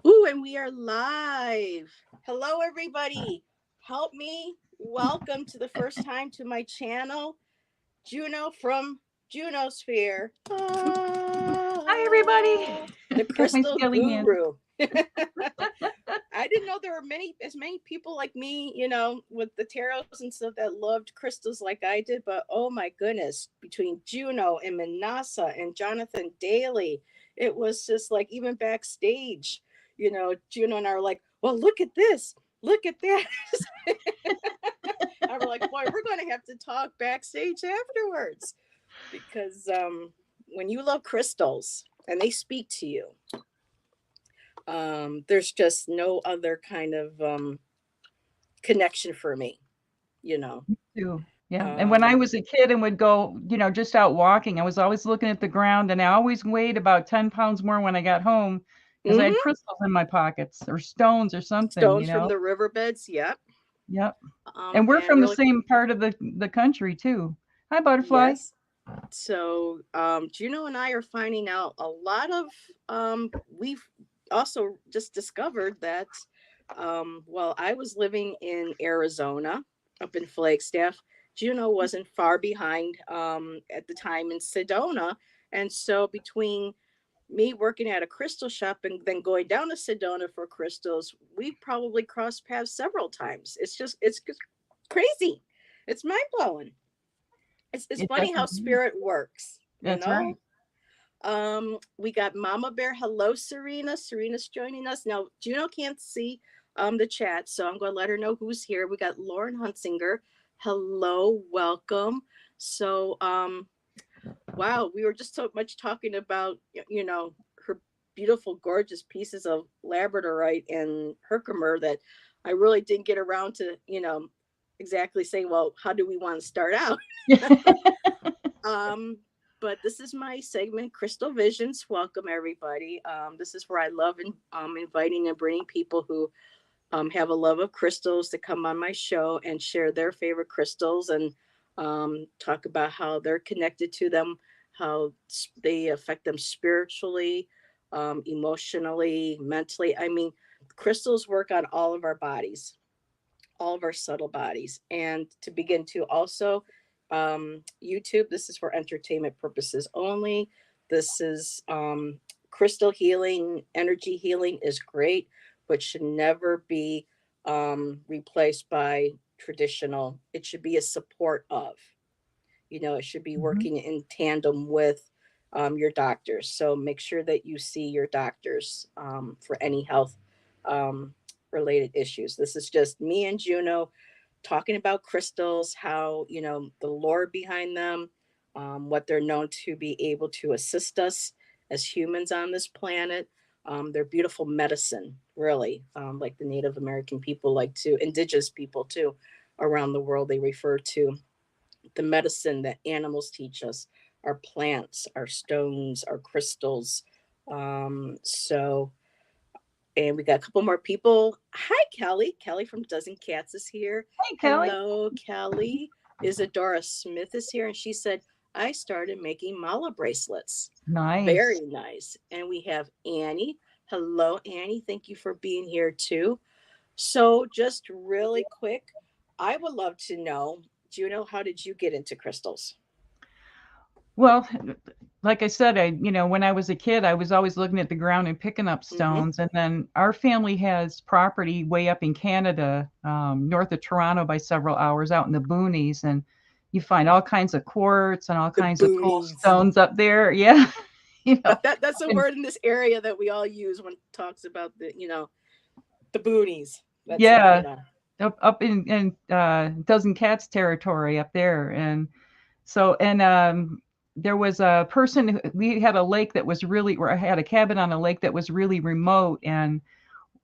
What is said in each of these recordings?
Ooh, and we are live. Hello, everybody. Help me. Welcome to the first time to my channel, Juno from Junosphere. Hi, everybody. The Got my crystal scaly hand. guru. I didn't know there were as many people like me, with the tarots and stuff that loved crystals like I did. But oh my goodness, between Juno and Manasa and Jonathan Daly, it was just like even backstage, Juno and I were like, well, look at this, look at that. And we're like, boy, we're going to have to talk backstage afterwards because when you love crystals and they speak to you, there's just no other kind of connection for me, you know. Too. Yeah. And when I Um, was a kid and would go, just out walking, I was always looking at the ground and I always weighed about 10 pounds more when I got home because I had mhm. crystals in my pockets or stones or something, Stones from the riverbeds, yep. Yep. And we're And from the really, same part of the country too. Hi, Butterfly. yes. So Juno and I are finding out a lot of. We've also just discovered that. While I was living in Arizona, up in Flagstaff, Juno wasn't far behind at the time in Sedona, and so between me working at a crystal shop and then going down to Sedona for crystals, we probably crossed paths several times. It's just crazy. It's mind blowing. It's It funny how definitely is. spirit works, you That's right. know? We got Mama Bear. Hello, Serena. Serena's joining us. Now, Juno can't see the chat, so I'm gonna let her know who's here. We got Lauren Hunsinger. Hello, welcome. So wow, we were just so much talking about her beautiful, gorgeous pieces of Labradorite and Herkimer that I really didn't get around to exactly saying, well, how do we want to start out? um, but this is my segment, Crystal Visions. Welcome everybody. This is where I love inviting and bringing people who have a love of crystals to come on my show and share their favorite crystals and talk about how they're connected to them, how they affect them spiritually, emotionally, mentally. I mean, crystals work on all of our bodies, all of our subtle bodies. And to begin to also, YouTube, this is for entertainment purposes only. This is crystal healing, energy healing is great, but should never be replaced by traditional. It should be a support of, it should be Mhm. working in tandem with your doctors. So make sure that you see your doctors for any health um, related issues. This is just me and Juno talking about crystals, how, the lore behind them, what they're known to be able to assist us as humans on this planet. They're beautiful medicine, really, like the Native American people like to, indigenous people too, around the world, they refer to the medicine that animals teach us, our plants, our stones, our crystals. So, and we got a couple more people. Hi, Kelly. Kelly from Dozen Cats is here. Hey, Kelly. Hello, Kelly. Isadora Smith is here, and she said, I started making mala bracelets. Nice. Very nice. And we have Annie. Hello, Annie. Thank you for being here too. So, just really quick, I would love to know, Juno, how did you get into crystals? Well, like I said, when I was a kid, I was always looking at the ground and picking up Mm-hmm. stones. And then our family has property way up in Canada, north of Toronto by several hours out in the boonies. And you find all kinds of quartz and all The kinds of cool boonies. stones up there. Yeah. That's Up a in, word in this area that we all use when it talks about the boonies. That's yeah, up in Dozen Cats territory up there. And so, and there was a person we had a lake that was really, or I had a cabin on a lake that was really remote. And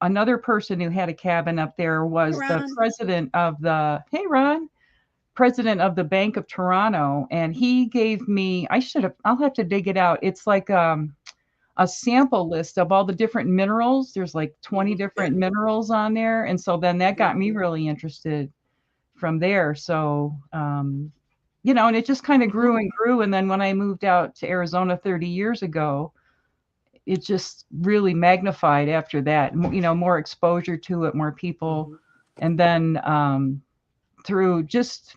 another person who had a cabin up there Hey, was the Ron. president of the, hey, Ron, president of the Bank of Toronto. And he gave me, I'll have to dig it out. It's like a sample list of all the different minerals. There's like 20 Mm-hmm. Yeah. different minerals on there. And so then that Mm-hmm. got me really interested from there. So, and it just kind of Mm-hmm. grew and grew. And then when I moved out to Arizona 30 years ago, it just really magnified after that. More exposure to it, more people, Hmm. and then through just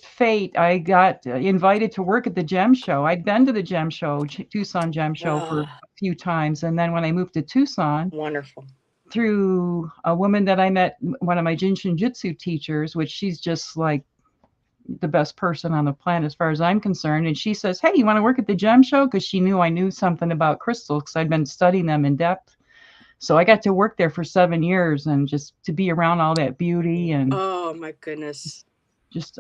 fate, I got invited to work at the Gem Show. I'd been to the Gem Show, Tucson Gem Show, for Ah, a few times, and then when I moved to Tucson, wonderful. through a woman that I met, one of my Jinshin Jitsu teachers, which she's just like the best person on the planet as far as I'm concerned. And she says, "Hey, you want to work at the Gem Show?" Because she knew I knew something about crystals because I'd been studying them in depth. So I got to work there for 7 years, and just to be around all that beauty and Oh my goodness. just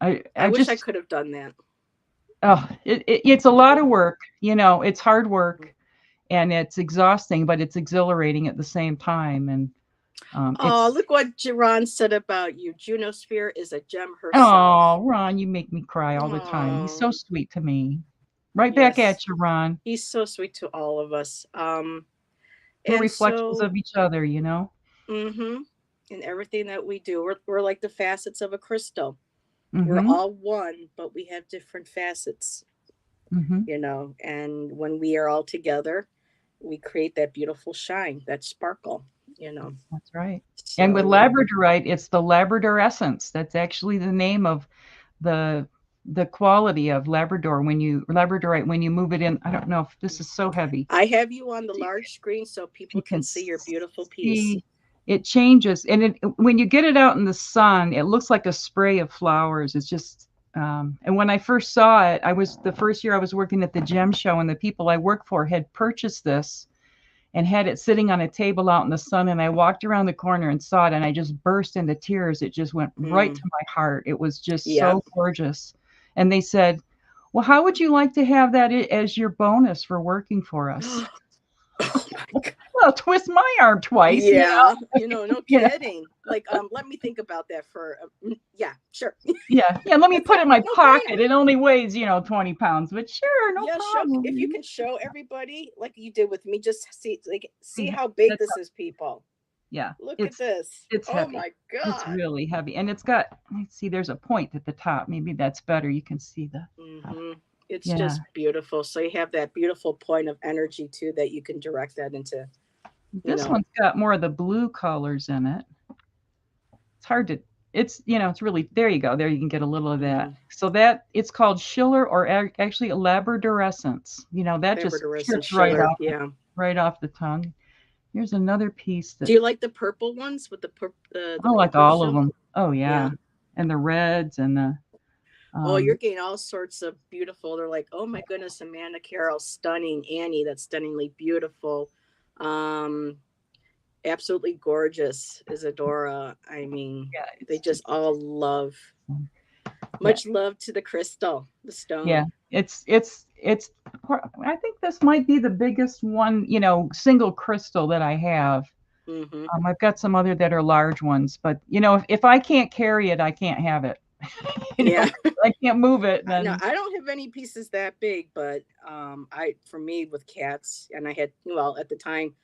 I I wish I just could have done that. oh it's a lot of work. It's hard work and it's exhausting, but it's exhilarating at the same time. And Oh, it's look what Jerron said about you. Junosphere is a gem herself. oh, Ron, you make me cry all the time. He's Oh, so sweet to me. Right back yes. at you, Ron. He's so sweet to all of us. We're And reflections so, of each other. mm-hmm, in everything that we do, we're like the facets of a crystal. We're Mm-hmm. all one, but we have different facets, Mm-hmm. and when we are all together, we create that beautiful shine, that sparkle, you know. That's right. And with So, Labradorite, it's the Labrador essence. That's actually the name of the the quality of Labradorite when you move it in. I don't know if this is so heavy. I have you on the large screen so If people you can can see your beautiful piece. see, it changes, and when you get it out in the sun, it looks like a spray of flowers. It's just and when I first saw it, I was the first year I was working at the Gem Show, and the people I work for had purchased this and had it sitting on a table out in the sun. And I walked around the corner and saw it, and I just burst into tears. It just went right Mm, to my heart. It was just yeah. so gorgeous. And they said, "Well, how would you like to have that as your bonus for working for us?" Oh my God. Well, twist my arm twice, Yeah, no you know. kidding. Like, let me think about that for. Yeah, sure. Yeah, yeah. Let me That's put a it in my no pocket. brainer. It only weighs, 20 pounds, but sure, no Yeah, show if you problem. can show everybody like you did with me. Just see See, how big that's this is, people. yeah. Look at It's this. it's Oh heavy. my It's God. really heavy, and it's got. Let's see. There's a point at the top. Maybe that's better. You can see the. Hmm. It's Yeah. just beautiful. So you have that beautiful point of energy too that you can direct that into. You This know. one's got more of the blue colors in it. It's hard to. It's really there. You go. There you can get a little of that. Mm, So that it's called Schiller or actually a Labradorescence. That just Labradorite and trips right Schiller. off Yeah. right off the tongue. Here's another piece Do that you like the purple ones with I the like purple all of shell? them. Oh Yeah. yeah, and the reds and the Oh, you're um. getting all sorts of beautiful. They're like, oh my goodness, Amanda Carroll, stunning. Annie, that's stunningly beautiful. Um, Absolutely gorgeous, Isadora. I mean, Yeah, they it's just just all love. yeah, Much love to the crystal, the yeah. stone. It's. I think this might be the biggest one, single crystal that I have. Hmm. I've got some other that are large ones, but if I can't carry it, I can't have it. Yeah. I can't move it, No, then I don't have any pieces that big, but for me with cats, and I had, well, at the time,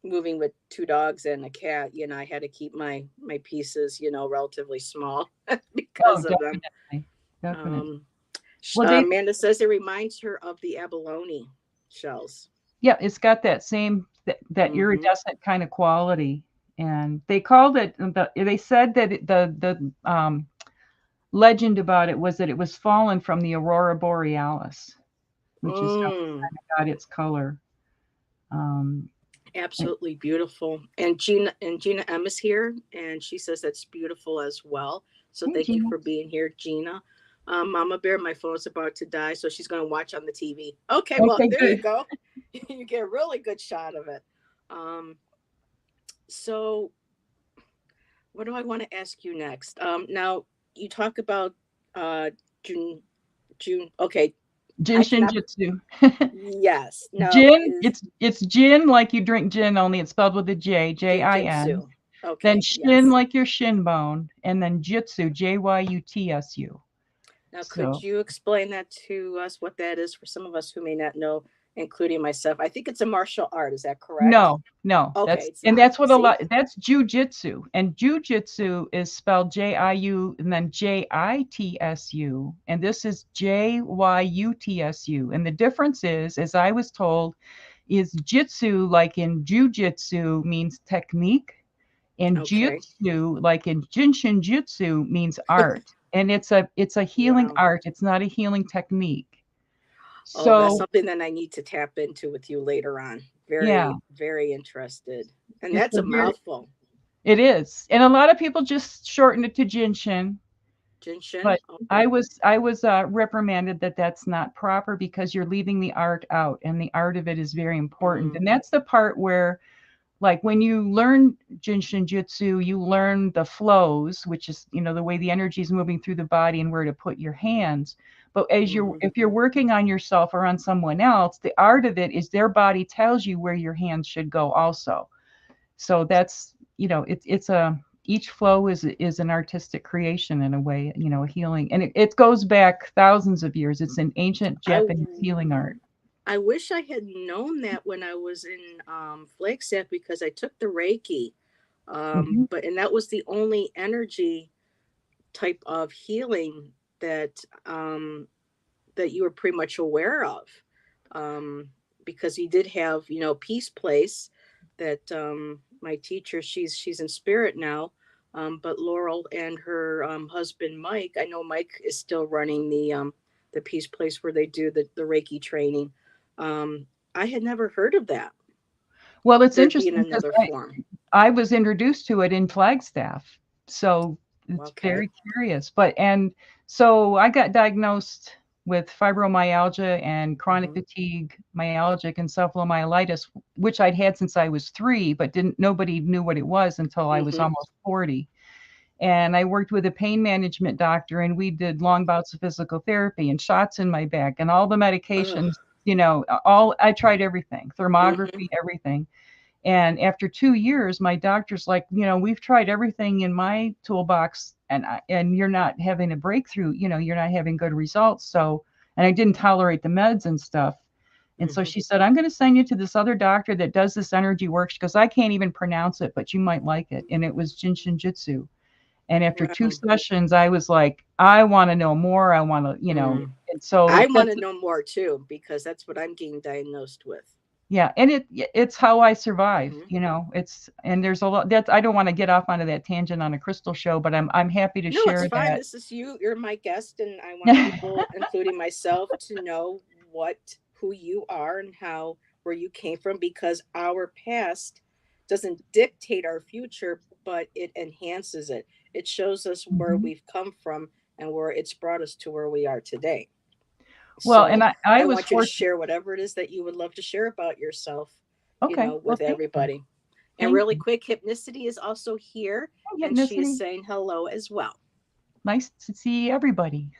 moving with two dogs and a cat, I had to keep my pieces, relatively small oh, because of them. definitely, definitely. Um, Well, they Amanda says it reminds her of the abalone shells. yeah, it's got that same that Hmm. iridescent kind of quality, and they called it. They said that the legend about it was that it was fallen from the aurora borealis, which is how it Mm, kind of got its color. Um, absolutely beautiful. And Gina M is here, and she says that's beautiful as well. So hey, thank you Gina. for being here, Gina. Mama Bear, my phone's about to die, so she's going to watch on the TV. Okay, well, Okay, there you good. go. You get a really good shot of it. Um, so what do I want to ask you next? Now you talk about June. June. Okay, Jin I cannot. Shinjutsu. Yes. Now Gin, is it's gin like you drink gin, only it's spelled with a J, Jin. jujitsu. Then Okay. shin Yes. like your shin bone, and then jutsu, Jyutsu. Now, could So you explain that to us? What that is for some of us who may not know including myself. I think it's a martial art. Is that correct? No, no, Okay, that's it's and not. that's what a See? lot that's jujitsu. And jujitsu is spelled Jiu and then Jitsu. And this is Jyutsu. And the difference is, as I was told, is jitsu, like in jujitsu, means technique, and Okay. jutsu, like in Jinshin Jutsu, means art. And it's a healing Wow. art. It's not a healing technique. Oh, that's So something that I need to tap into with you later on. yeah, Very, very interested. And it's that's a a very mouthful. it is. And a lot of people just shorten it to Jinshin. Jinshin. But I Okay. was I was reprimanded that that's not proper because you're leaving the art out, and the art of it is very important. Mm, And that's the part where, like, when you learn Jinshin Jutsu, you learn the flows, which is, the way the energy is moving through the body and where to put your hands. But hmm if you're working on yourself or on someone else, the art of it is their body tells you where your hands should go also. So that's, it's a each flow is an artistic creation in a way, a healing, and it goes back thousands of years. It's an ancient I Japanese healing art. I wish I had known that when I was in Flagstaff because I took the Reiki. Hmm. But and that was the only energy type of healing that that you were pretty much aware of, um, because he did have Peace Place that my teacher, she's in spirit now, but Laurel and her husband Mike, I know Mike is still running the Peace Place where they do the Reiki training. um, I had never heard of that, Well, it's there'd be in interesting because another form. I was introduced to it in Flagstaff. So it's Okay. very curious. So I got diagnosed with fibromyalgia and chronic Hmm. fatigue, myalgic encephalomyelitis, which I'd had since I was 3, but didn't nobody knew what it was until I was Hmm. almost 40. And I worked with a pain management doctor, and we did long bouts of physical therapy and shots in my back and all the Ugh. medications, all I tried everything, Hmm. thermography, everything. And after 2 years, my doctor's like, we've tried everything in my toolbox, and you're not having a breakthrough. You're not having good results. So, and I didn't tolerate the meds and stuff. And so Hmm. she said, I'm going to send you to this other doctor that does this energy work because I can't even pronounce it, but you might like it. And it was Jinshin Jitsu. And after two Wow. sessions, I was like, I want to know more. I want to, Mm. and so I want that's to know more too because that's what I'm getting diagnosed with. Yeah, and it's how I survive, Hmm. and there's a lot that I don't want to get off onto that tangent on a crystal show, but I'm happy to No, it's share fine. that. This is you. You're my guest, and I want people, including myself, to know who you are and how where you came from because our past doesn't dictate our future, but it enhances it. It shows us where Mhm. we've come from and where it's brought us to where we are today. Well, and So I I was want you to fortunate. share whatever it is that you would love to share about yourself, Okay, well, with everybody. And thank really you. quick, Hypnicity is also here Hi, and she is Hypnicity. saying hello as well. Nice to see everybody.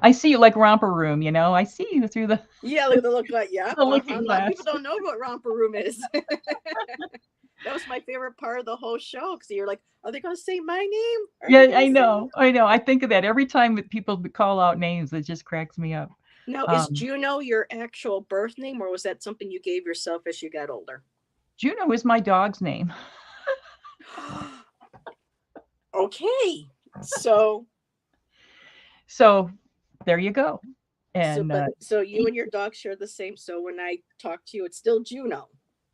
I see you like Romper Room. I see you through the Yeah, look at the look like, yeah, the uh-huh. looking A lot of glass. people don't know what romper room is. That was my favorite part of the whole show because you're like, are they going to say my name? Are they Yeah, going I to say? know, I know. I think of that every time that people call out names. It just cracks me up. Now, is Um, Juno your actual birth name, or was that something you gave yourself as you got older? Juno is my dog's name. Okay, so So there you go. And but so you thank and your you. dog share the same. So when I talk to you, it's still Juno.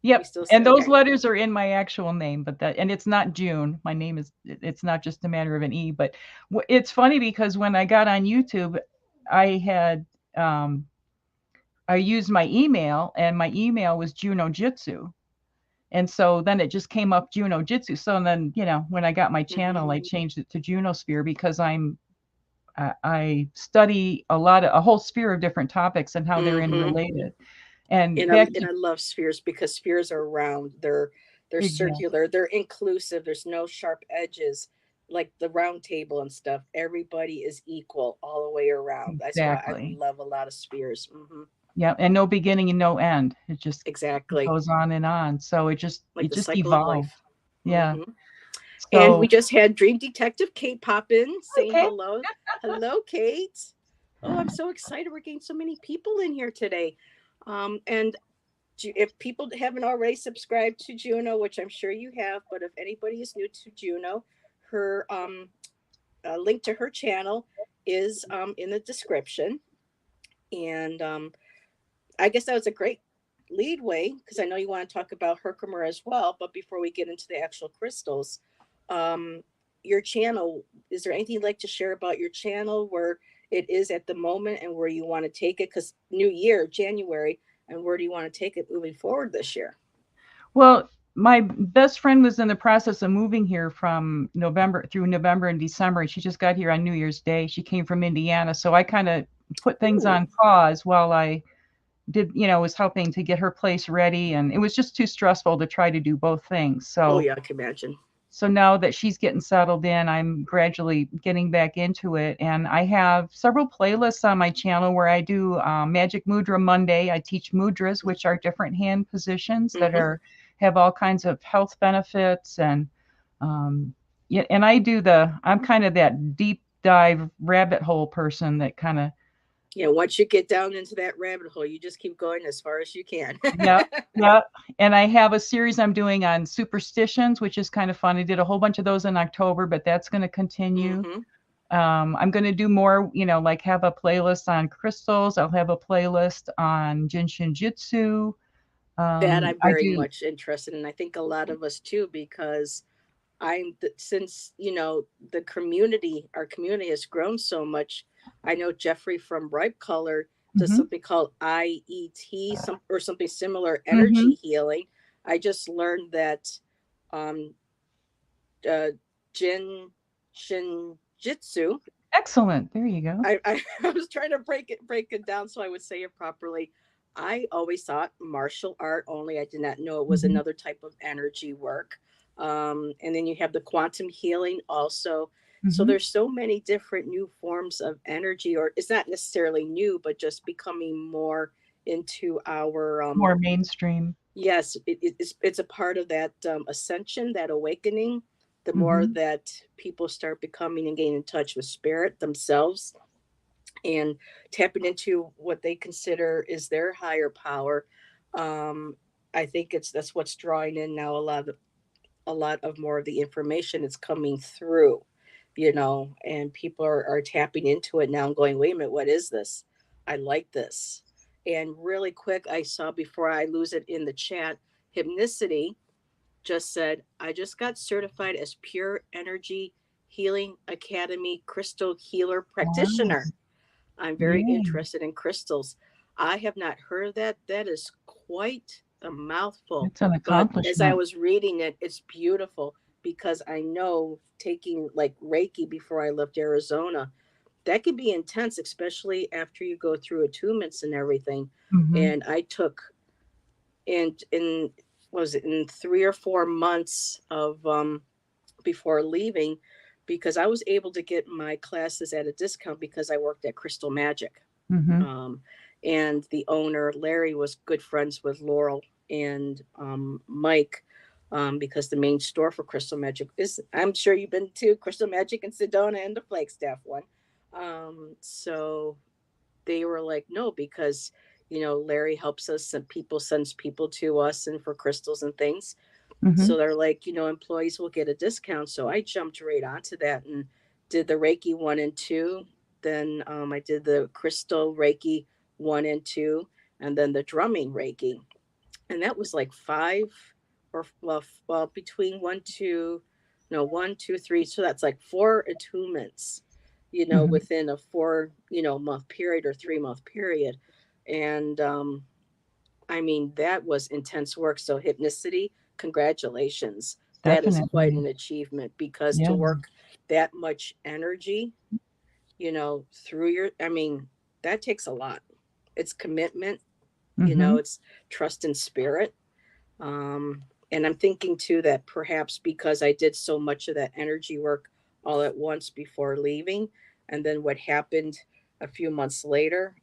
We Yep. still say And those okay. letters are in my actual name, and it's not June. My name is, it's not just a matter of an E, but it's funny because when I got on YouTube, I had, um, I used my email, and my email was Juno Jitsu. And so then it just came up Juno Jitsu. So then, when I got my Hmm. channel, I changed it to Junosphere because I study a whole sphere of different topics and how they're Hmm. interrelated. And And back and to I love spheres because spheres are round. They're exactly, circular. They're inclusive. There's no sharp edges like the round table and stuff. Everybody is equal all the way around. That's why I exactly. love a lot of spheres. Hmm. Yeah, and no beginning and no end. It just Exactly, goes on and on. So like it the just cycle of evolved. life. Yeah. Hmm. And we So just had Dream Detective Kate pop in saying okay. hello. Hello, Kate. Oh, I'm so excited. We're getting so many people in here today. And if people haven't already subscribed to Juno, which I'm sure you have, but if anybody is new to Juno, her link to her channel is in the description. And I guess that was a great lead way because I know you want to talk about Herkimer as well. But before we get into the actual crystals, um, your channel, is there anything you'd like to share about your channel, where it is at the moment and where you want to take it? Because new year, January, and where do you want to take it moving forward this year? Well, my best friend was in the process of moving here from November through November and December, and she just got here on New Year's Day. She came from Indiana, so I kind of put things Ooh, on pause while I did, was helping to get her place ready, and it was just too stressful to try to do both things. oh So yeah, I can imagine. now that she's getting settled in, I'm gradually getting back into it. And I have several playlists on my channel where I do Magic Mudra Monday. I teach mudras, which are different hand positions that Mm-hmm. are have all kinds of health benefits. And yeah, and I'm kind of that deep dive rabbit hole person that kind of, Yeah, once you get down into that rabbit hole, you just keep going as far as you can. yeah, yeah. And I have a series I'm doing on superstitions, which is kind of fun. I did a whole bunch of those in October, but that's going to continue. Mm-hmm. I'm going to do more, like have a playlist on crystals. I'll have a playlist on Jin Shin Jitsu. That I'm I very do. much interested in. I think a lot of us too, because since the community, our community has grown so much. I know Jeffrey from Ripe Color does Hmm. something called IET, or something similar, Hmm. energy healing. I just learned that um, uh, Jin Shin Jitsu. Excellent. There you go. I was trying to break it down so I would say it properly. I always thought martial art only. I did not know it was Hmm. another type of energy work. And then you have the quantum healing also. So Hmm. there's so many different new forms of energy, or it's not necessarily new, but just becoming more into our More mainstream. yes, it's a part of that ascension, that awakening. The more Hmm. that people start becoming and getting in touch with spirit themselves and tapping into what they consider is their higher power, um, I think that's what's drawing in now. A lot of more of the information is coming through, and people are tapping into it now and going, wait a minute, what is this? I like this. And really quick, I saw, before I lose it in the chat, Hypnicity just said, I just got certified as Pure Energy Healing Academy Crystal Healer Wow. Practitioner. I'm very Yay. interested in crystals. I have not heard of that. That is quite a mouthful. It's an But as I accomplishment. was reading it, it's beautiful, because I know, taking like Reiki before I left Arizona, that can be intense, especially after you go through attunements and everything. Hmm. And I took, in was it in 3 or 4 months of before leaving, because I was able to get my classes at a discount because I worked at Crystal Magic. Hmm. Um, and the owner, Larry, was good friends with Laurel and Mike, because the main store for Crystal Magic is, I'm sure you've been to Crystal Magic in Sedona and the Flagstaff one. So they were like, no, because, Larry helps us, and people sends people to us and for crystals and things. Hmm. So they're like, employees will get a discount. So I jumped right onto that and did the Reiki 1 and 2. Then I did the crystal Reiki 1 and 2, and then the drumming Reiki. And that was like five, or well, between 1, 2, no, 1, 2, 3. So that's like 4 attunements, Hmm. within a 4 month period or 3 month period. And I mean, that was intense work. So, Hypnicity, congratulations. That is quite Definitely. an achievement, because to Yeah. work that much energy, through I mean, that takes a lot. It's commitment, Hmm. it's trust in spirit. Um, and I'm thinking too that perhaps because I did so much of that energy work all at once before leaving, and then what happened a few months later,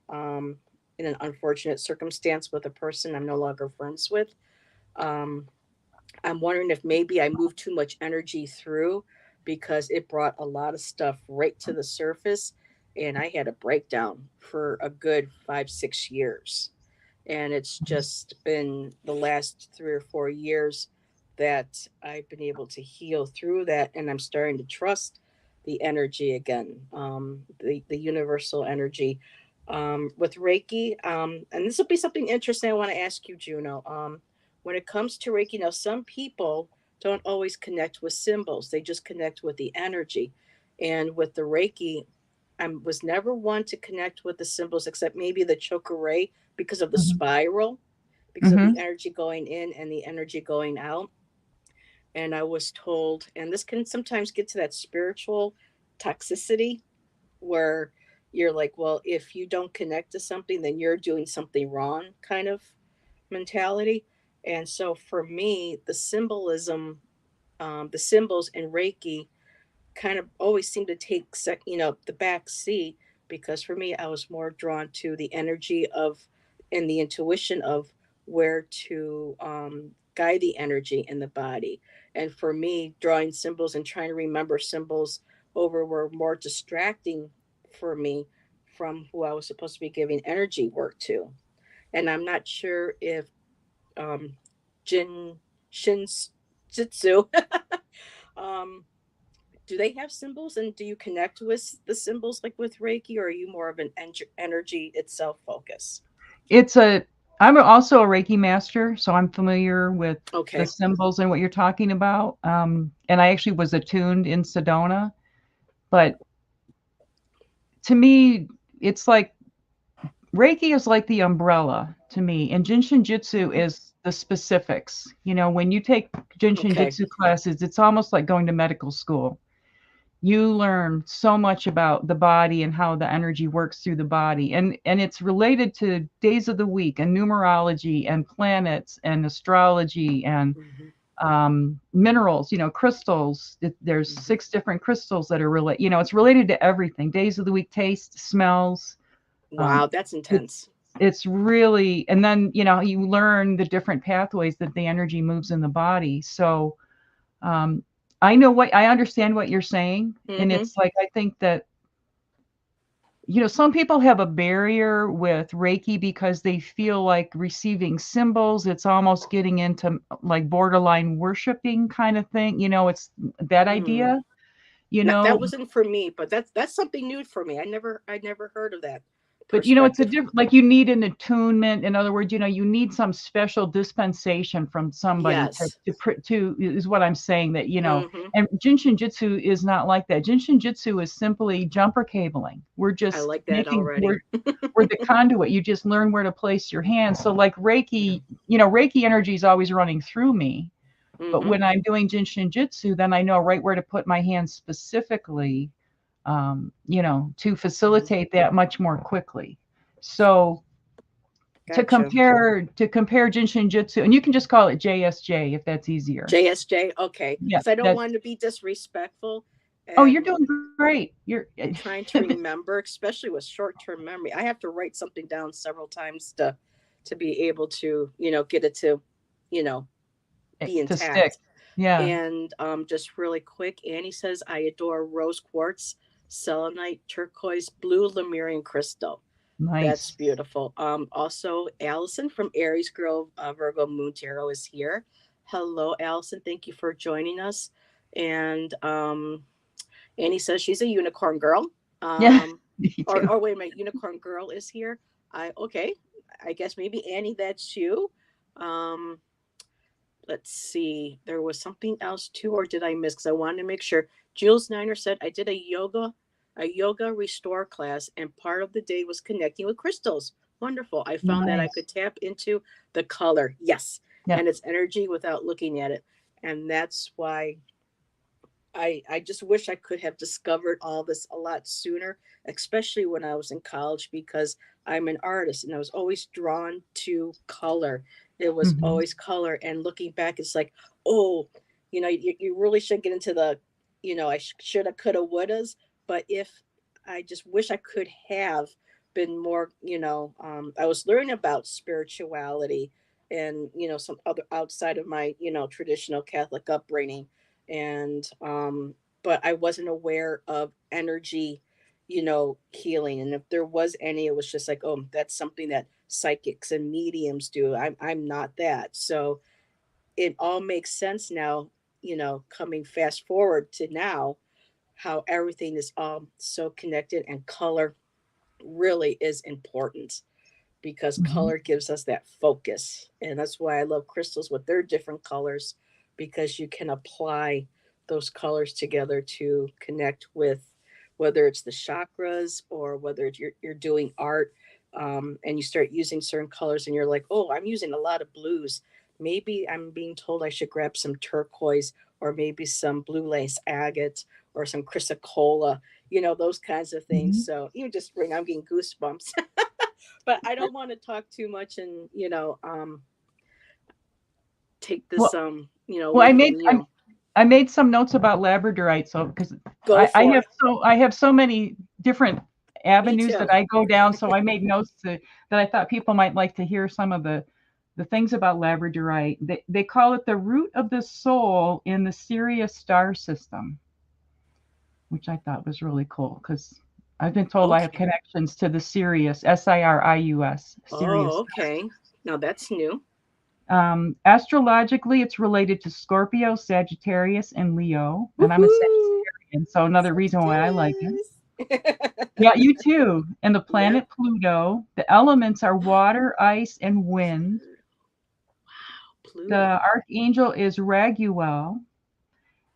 in an unfortunate circumstance with a person I'm no longer friends with, um, I'm wondering if maybe I moved too much energy through, because it brought a lot of stuff right to the surface. And I had a breakdown for a good 5, 6 years. And it's just been the last 3 or 4 years that I've been able to heal through that, and I'm starting to trust the energy again, the universal energy. With Reiki, and this will be something interesting I want to ask you, Juno. When it comes to Reiki, now some people don't always connect with symbols; they just connect with the energy. And with the Reiki, I was never one to connect with the symbols, except maybe the chokure, because of the Hmm. spiral, because of the Hmm. energy going in and the energy going out. And I was told, and this can sometimes get to that spiritual toxicity where you're like, well, if you don't connect to something, then you're doing something wrong kind of mentality. And so for me, the symbolism, the symbols in Reiki kind of always seemed to take the back seat, because for me I was more drawn to the energy of and the intuition of where to guide the energy in the body. And for me, drawing symbols and trying to remember symbols over were more distracting for me from who I was supposed to be giving energy work to. And I'm not sure if um, Jin Shin's Jitsu um, do they have symbols, and do you connect with the symbols like with Reiki, or are you more of an energy itself focus? It's a I'm also a Reiki master, so I'm familiar with the Okay. symbols and what you're talking about. And I actually was attuned in Sedona, but to me, it's like Reiki is like the umbrella to me, and Jinshin Jitsu Hmm. is the specifics. When you take Jinshin Okay. Jitsu classes, it's almost like going to medical school. You learn so much about the body and how the energy works through the body, and it's related to days of the week and numerology and planets and astrology and Hmm. minerals, crystals. There's Hmm. 6 different crystals that are related. It's related to everything: days of the week, taste, smells. um, Wow, that's it's intense. it's really, and then you learn the different pathways that the energy moves in the body. So um, I understand what you're saying, and Hmm. it's like I think that some people have a barrier with Reiki because they feel like receiving symbols. It's almost getting into like borderline worshiping kind of thing. It's that Mm. idea. You Not, that know, wasn't for me, but that's something new for me. I never heard of that but it's a perspective. different, like you need an attunement. In other words, you need some special dispensation from somebody Yes. to is what I'm saying, that Hmm. and Jinshin Jitsu is not like that. Jinshin Jitsu is simply jumper cabling. We're I just like that making already. we're the conduit. You just learn where to place your hands. So like Reiki, Reiki energy is always running through me. But Hmm. when I'm doing Jinshin Jitsu, then I know right where to put my hands specifically, to Hmm. facilitate that much more quickly. So to Gotcha. compare Jinshin Jitsu, and you can just call it JSJ if that's easier. JSJ. Okay, Yeah, because I don't that's. want to be disrespectful, Oh, you're and doing great. You're. trying to remember, especially with short-term memory. I have to write something down several times to be able to, get it to, you know, be To stick. intact. Yeah, And just really quick, Annie says, I adore rose quartz, selenite, turquoise, blue Lemurian crystal. That's nice. beautiful. Also, Allison from Aries Grove, Virgo Moon Tarot is here. Hello, Allison. Thank you for joining us. And Annie says she's a unicorn girl. Yeah, Um, me or, too. or wait a minute, unicorn girl is here. Okay. I guess maybe Annie, that's you. Um, let's see. There was something else too, or did I miss? Because I wanted to make sure. Jules Niner said I did a yoga restore class, and part of the day was connecting with crystals. Wonderful. I found that I Nice. could tap into the color, yes, Yeah. and its energy without looking at it, and that's why I just wish I could have discovered all this a lot sooner, especially when I was in college, because I'm an artist and I was always drawn to color. It was Hmm. always color. And looking back, it's like, oh, you really should get into the, I shoulda, coulda, wouldas. But if I just wish I could have been more, I was learning about spirituality and, some other outside of my, traditional Catholic upbringing, and but I wasn't aware of energy healing. And if there was any, it was just like, oh, that's something that psychics and mediums do. I'm not that. So it all makes sense now, coming fast forward to now, how everything is all so connected, and color really is important because Hmm. color gives us that focus. And that's why I love crystals with their different colors, because you can apply those colors together to connect with, whether it's the chakras or whether it's you're doing art, and you start using certain colors and you're like, oh, I'm using a lot of blues. Maybe I'm being told I should grab some turquoise, or maybe some blue lace agate, or some chrysocolla, those kinds of things. Hmm. So even just bring, I'm getting goosebumps. But I don't want to talk too much and take this Well, well, away from you. I made some notes about Labradorite, so because Go for it. I have so many different Me avenues that too. I go down. So I made notes that I thought people might like to hear some of the things about Labradorite. They call it the root of the soul in the Sirius star system, which I thought was really cool because I've been told I have Okay. connections to the Sirius, Sirius, Oh, Sirius. okay. Now that's new. Astrologically, it's related to Scorpio, Sagittarius, and Leo. And I'm a Woohoo! Sagittarian, so another reason why I like it. Sagittarius. Yeah, you too. And the Yep. planet Pluto, the elements are water, ice, and wind. Water. The Pluto. archangel is Raguel,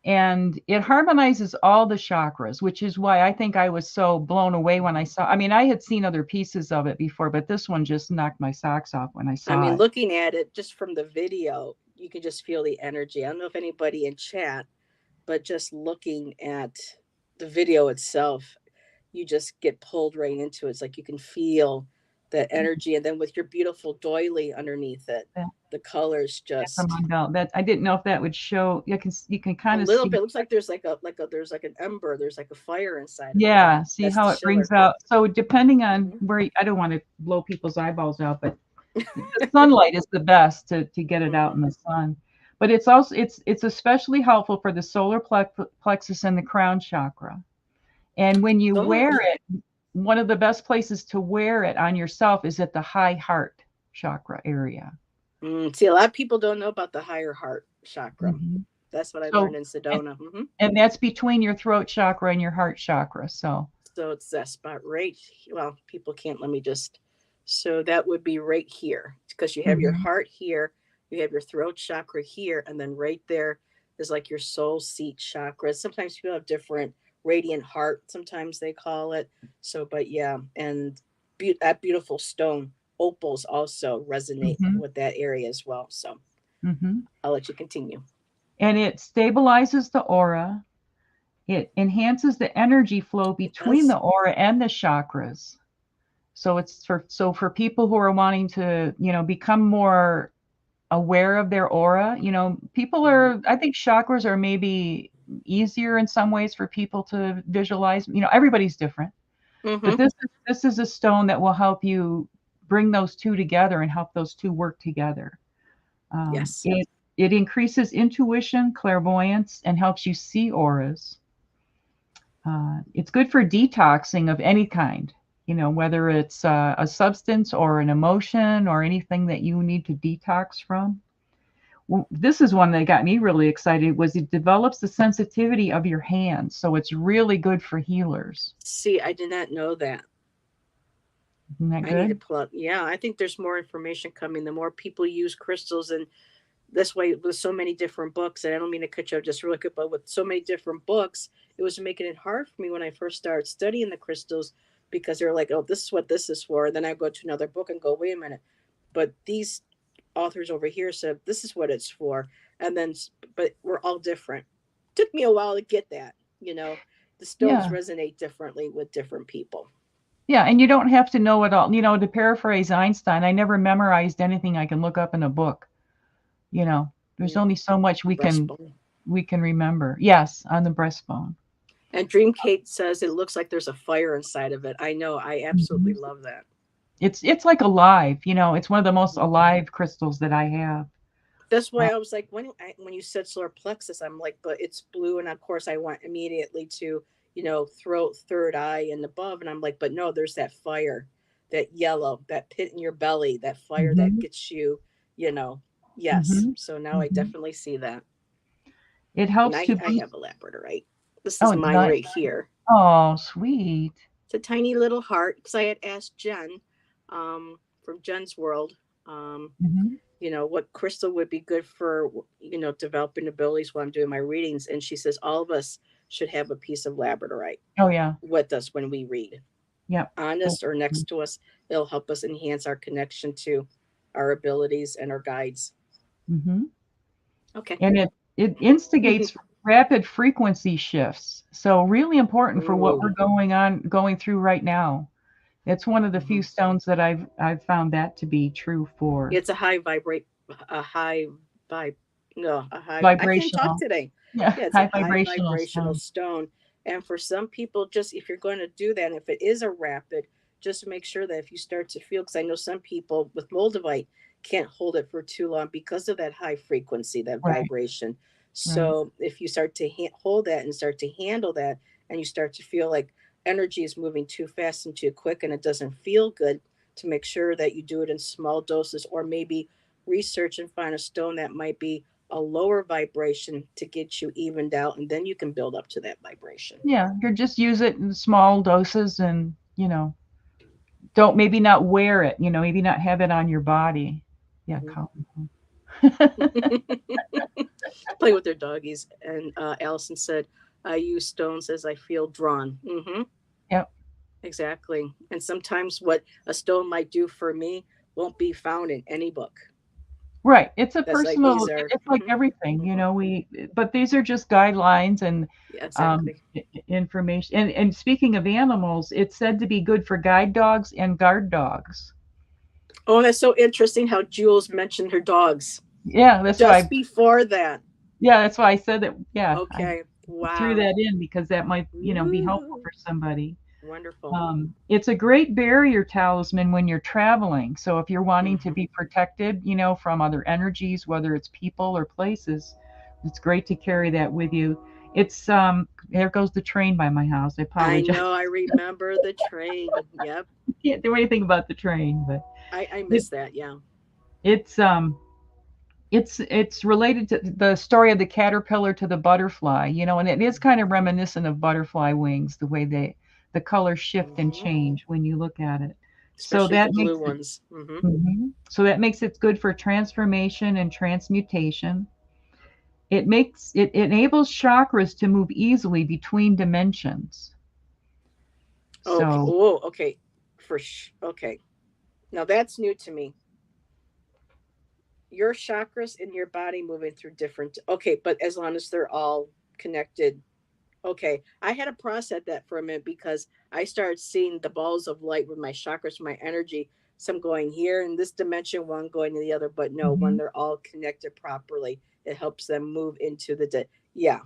and it harmonizes all the chakras, which is why I think I was so blown away when I saw. I mean, I had seen other pieces of it before, but this one just knocked my socks off when I I saw mean, it. looking at it just from the video, you can just feel the energy. I don't know if anybody in chat, but just looking at the video itself, you just get pulled right into it. It's like you can feel that energy, and then with your beautiful doily underneath it, the colors That's a just Mondale. That I didn't know if that would show. You can a kind of little see. bit. Looks like there's like a there's like an ember. There's like a fire inside of it. Yeah, see That's how the it brings schiller. out. So depending on Hmm. where I don't want to blow people's eyeballs out, but the sunlight is the best to get it out Hmm. in the sun. But it's also it's especially helpful for the solar plexus and the crown chakra. And when you Oh, wear it, one of the best places to wear it on yourself is at the high heart chakra area. see, a lot of people don't know about the higher heart chakra. Hmm. That's what I learned So in and, Sedona. and that's between your throat chakra and your heart chakra. So So it's that spot right. Well, people can't. Let me just. So that would be right here, because you have your mhm, heart here, you have your throat chakra here, and then right there is like your soul seat chakra. Sometimes people have different radiant heart. Sometimes they call it. So, but yeah, and that beautiful stone opals also resonate mhm, with that area as well. So mhm. I'll let you continue. And it stabilizes the aura. It enhances the energy flow It between does. the aura and the chakras. So for people who are wanting to, become more aware of their aura, people Hmm. are I think chakras are maybe easier in some ways for people to visualize. Everybody's different. But Hmm. this is a stone that will help you bring those two together and help those two work together. Yes. It increases intuition, clairvoyance, and helps you see auras. It's good for detoxing of any kind, whether it's a substance or an emotion or anything that you need to detox from. Well, this is one that got me really excited was it develops the sensitivity of your hands. So it's really good for healers. See, I did not know that. Isn't that I need to good? pull up. Yeah, I think there's more information coming. The more people use crystals, and this way, with so many different books, and I don't mean to cut you off just really quick, but with so many different books, it was making it hard for me when I first started studying the crystals, because they're like, oh, this is what this is for. And then I go to another book and go, wait a minute. But these authors over here said this is what it's for. And then, but we're all different. Took me a while to get that. The stones Yeah. resonate differently with different people. Yeah. And you don't have to know it all. To paraphrase Einstein, I never memorized anything I can look up in a book. There's Yeah, only so much breastbone. we can remember. Yes, on the breastbone. And Dream Kate says it looks like there's a fire inside of it. I know. I absolutely Mhm. love that. It's like alive. It's one of the most Mhm. alive crystals that I have. That's why Uh, I was like, when you said solar plexus, I'm like, but it's blue, and of course I went immediately to throat, third eye, and above. And I'm like, but no, there's that fire, that yellow, that pit in your belly, that fire that Mm-hmm. gets you, you know. Yes. Mm-hmm. So now I Mm-hmm. definitely see that. It And helps to I boost. have a Labradorite. This is Oh, mine not. right here. Oh, sweet. It's a tiny little heart because I had asked Jen from Jen's World, um, Mm-hmm. what crystal would be good for, developing abilities while I'm doing my readings. And she says all of us should have a piece of Labradorite Oh, yeah. with us when we read, Yep. on us or next to us. It'll help us enhance our connection to our abilities and our guides. Mm-hmm. Okay. And it instigates rapid frequency shifts. So really important for what we're Ooh. going through right now. It's one of the few Hmm. stones that I've found that to be true for It's a high vibrate, a high vibe, no, a high, I can't talk vibrational. today. Yeah, Yeah, it's a high high vibrational vibrational stone. stone. And for some people, just if you're going to do that, and if it is a rapid, just make sure that if you start to feel, because I know some people with moldavite can't hold it for too long because of that high frequency, that Right, vibration. right. So if you start to hold that and start to handle that, and you start to feel like energy is moving too fast and too quick and it doesn't feel good, to make sure that you do it in small doses, or maybe research and find a stone that might be a lower vibration to get you evened out, and then you can build up to that vibration. Yeah, you just use it in small doses and, don't maybe not wear it, maybe not have it on your body. Yeah, Mhm. Colin. Play with their doggies. And Allison said, I use stones as I feel drawn. Yep. Exactly. And sometimes what a stone might do for me won't be found in any book. Right. It's a That's like these personal, are, it's like everything, hmm but these are just guidelines and yeah, exactly. information. And speaking of animals, it's said to be good for guide dogs and guard dogs. Oh, that's so interesting how Jules mentioned her dogs Yeah, that's just why, before that. yeah, that's why I said that. Yeah, I Okay. threw Wow. that in because that might, be helpful Ooh, for somebody. wonderful. It's a great barrier talisman when you're traveling. So if you're wanting to Hmm. be protected, from other energies, whether it's people or places, it's great to carry that with you. It's there goes the train by my house. I I apologize. know. I remember the train. Yep. Can't do anything about the train, but I it, miss that. Yeah. it's it's related to the story of the caterpillar to the butterfly, and it is kind of reminiscent of butterfly wings, the way the colors shift and Hmm. change when you look at it. So Especially the that blue makes it ones. Hmm. So that makes it good for transformation and transmutation. It enables chakras to move easily between dimensions. Okay. So Oh, okay. Okay. Now that's new to me. Your chakras in your body moving through different. Okay, but as long as they're all connected. Okay, I had to process that for a minute because I started seeing the balls of light with my chakras, my energy. Some going here in this dimension, one going to the other. But no, when mhm. they're all connected properly, it helps them move into yeah.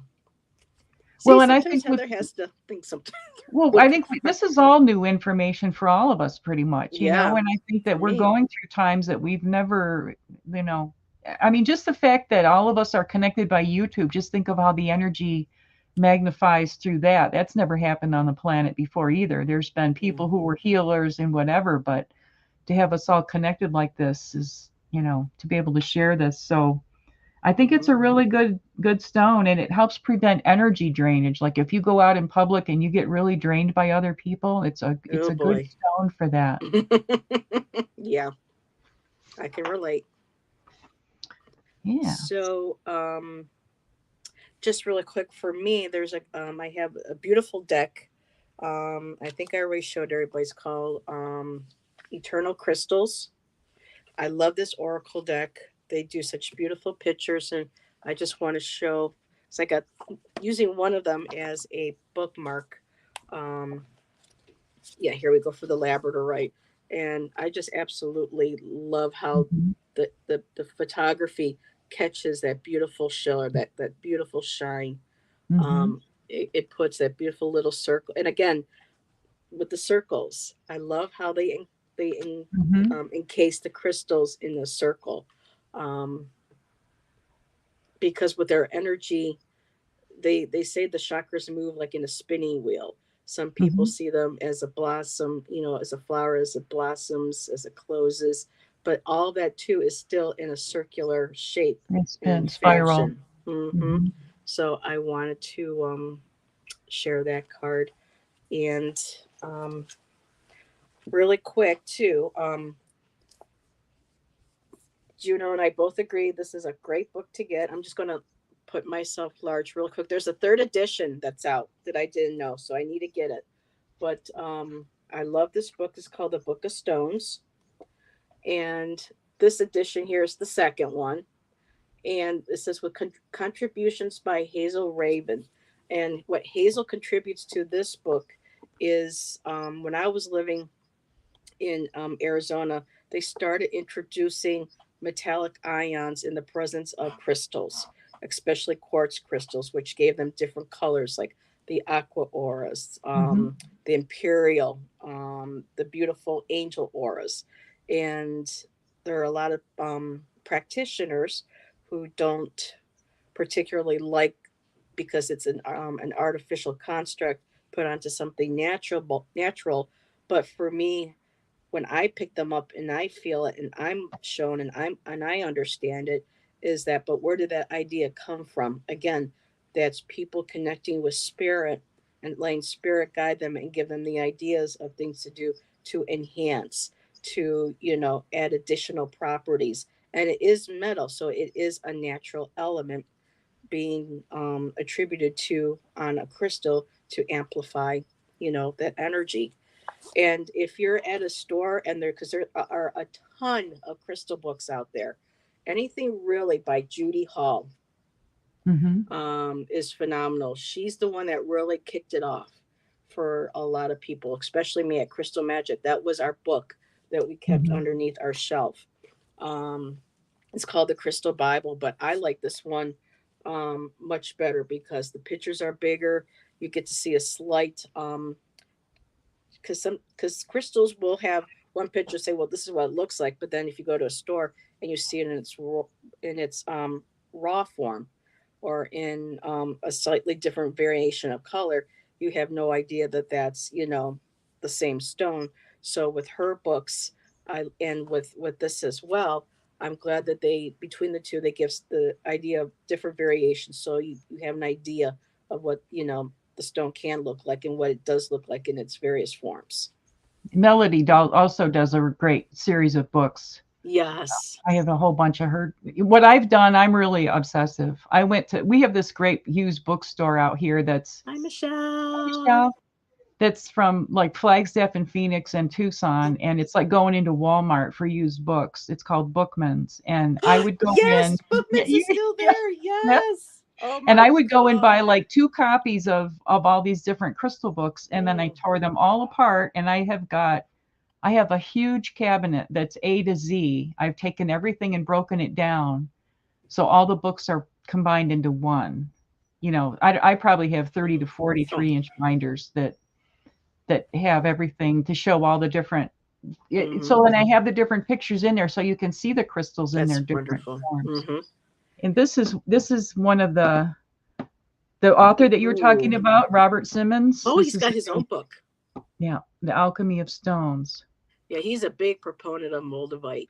See, Well, and I sometimes think with Heather has to think sometimes Well, I with think this is all new information for all of us pretty much, yeah, and I think for that we're me. going through times that we've never, you know, I mean, just the fact that all of us are connected by YouTube, just think of how the energy magnifies through that. That's never happened on the planet before either. There's been people who Hmm. were healers and whatever, but to have us all connected like this is, to be able to share this. So I think it's Hmm. a really good stone and it helps prevent energy drainage. Like if you go out in public and you get really drained by other people, it's Oh a good boy. stone for that. Yeah, I can relate. Yeah. So, just really quick for me, I have a beautiful deck. I think I already showed everybody. It's called Eternal Crystals. I love this oracle deck. They do such beautiful pictures, and I just want to show. So I got using one of them as a bookmark. Um, yeah, here we go for the Labradorite, and I just absolutely love how Mhm. the photography catches that beautiful shimmer, that beautiful shine. Mhm. It puts that beautiful little circle, and again with the circles, I love how Mhm. encase the crystals in the circle, um, because with their energy, they say the chakras move like in a spinning wheel. Some people Hmm. see them as a blossom, as a flower, as it blossoms, as it closes, but all that too is still in a circular shape It's and been spiral. fashion. Hmm. Hmm. So I wanted to share that card. And um, really quick too, Juno and I both agree this is a great book to get. I'm just going to put myself large real quick. There's a third edition that's out that I didn't know, so I need to get it. But I love this book. It's called The Book of Stones. And this edition here is the second one. And it says with contributions by Hazel Raven. And what Hazel contributes to this book is when I was living in Arizona, they started introducing metallic ions in the presence of crystals, especially quartz crystals, which gave them different colors, like the aqua auras, Hmm. the imperial, the beautiful angel auras. And there are a lot of practitioners who don't particularly like, because it's an artificial construct put onto something natural. But for me, when I pick them up and I feel it and I'm shown and I understand it, is that, but where did that idea come from? Again, that's people connecting with spirit and letting spirit guide them and give them the ideas of things to do to enhance, to, add additional properties. And it is metal, so it is a natural element being attributed to on a crystal to amplify, that energy. And if you're at a store and because there are a ton of crystal books out there, anything really by Judy Hall Hmm. is phenomenal. She's the one that really kicked it off for a lot of people, especially me at Crystal Magic. That was our book that we kept Hmm. underneath our shelf. Um, it's called the Crystal Bible, but I like this one much better because the pictures are bigger. You get to see a slight because crystals will have one picture say, well, this is what it looks like, but then if you go to a store and you see it in its raw form, or in a slightly different variation of color, you have no idea that that's the same stone. So with her books, and with this as well, I'm glad that they, between the two, they give the idea of different variations, so you have an idea of what the stone can look like and what it does look like in its various forms. Melody also does a great series of books. Yes. I have a whole bunch of her. What I've done, I'm really obsessive. We have this great used bookstore out here Hi, Michelle. that's from like Flagstaff and Phoenix and Tucson, and it's like going into Walmart for used books. It's called Bookman's, and I would go in. Yes, Yeah, Bookman's is still yeah, there. yeah. Yes. Oh And my I would go and buy God. like two copies of all these different crystal books, and then I Mm. tore them all apart, and I have a huge cabinet that's A to Z. I've taken everything and broken it down. So all the books are combined into one. I probably have 30 to Oh. 43 inch binders that have everything to show all the different. Hmm. So then I have the different pictures in there so you can see the crystals in their That's different wonderful. forms. Hmm. And this is one of the author that you're talking Ooh. about, Robert Simmons. Oh, This he's is got his own book. yeah, The Alchemy of Stones. Yeah, he's a big proponent of Moldavite.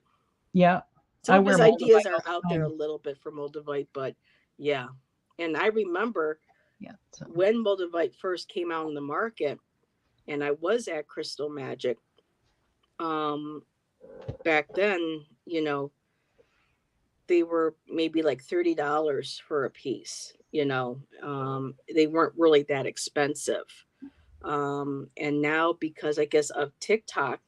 Yeah, Some I of wear his ideas moldavite are all out the there a time. little bit for Moldavite, but yeah. And I remember Yeah. So. when Moldavite first came out in the market, and I was at Crystal Magic. Um, Back then, they were maybe like $30 for a piece. They weren't really that expensive. And now, because I guess of TikTok,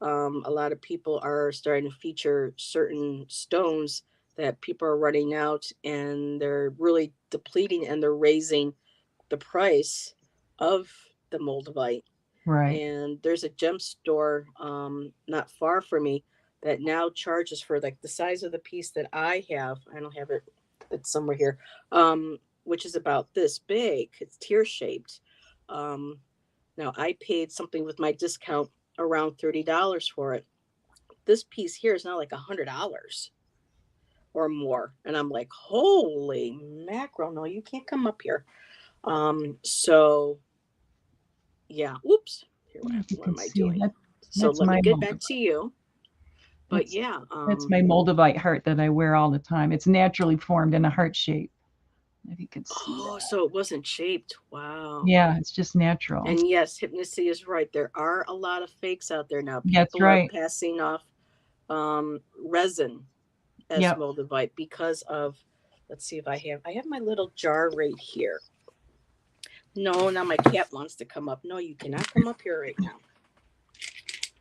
a lot of people are starting to feature certain stones that people are running out, and they're really depleting, and they're raising the price of the moldavite. Right. And there's a gem store not far from me that now charges for like the size of the piece that I have. I don't have it; it's somewhere here, which is about this big. It's tear shaped. Um, Now I paid something with my discount around $30 for it. This piece here is now like $100. or more. And I'm like, holy mackerel, no, you can't come up here. So yeah, oops. Here, I don't know if you what can am I see doing? that. So That's let me my get back moldavite. to you. But That's yeah, that's my moldavite heart that I wear all the time. It's naturally formed in a heart shape. If you could see oh, that. so it wasn't shaped. Wow. Yeah, it's just natural. And yes, Hypnosis is right. There are a lot of fakes out there now. That's People are right. passing off resin as Yep. moldavite because of, let's see if I have my little jar right here. No, now my cat wants to come up. No, you cannot come up here right now.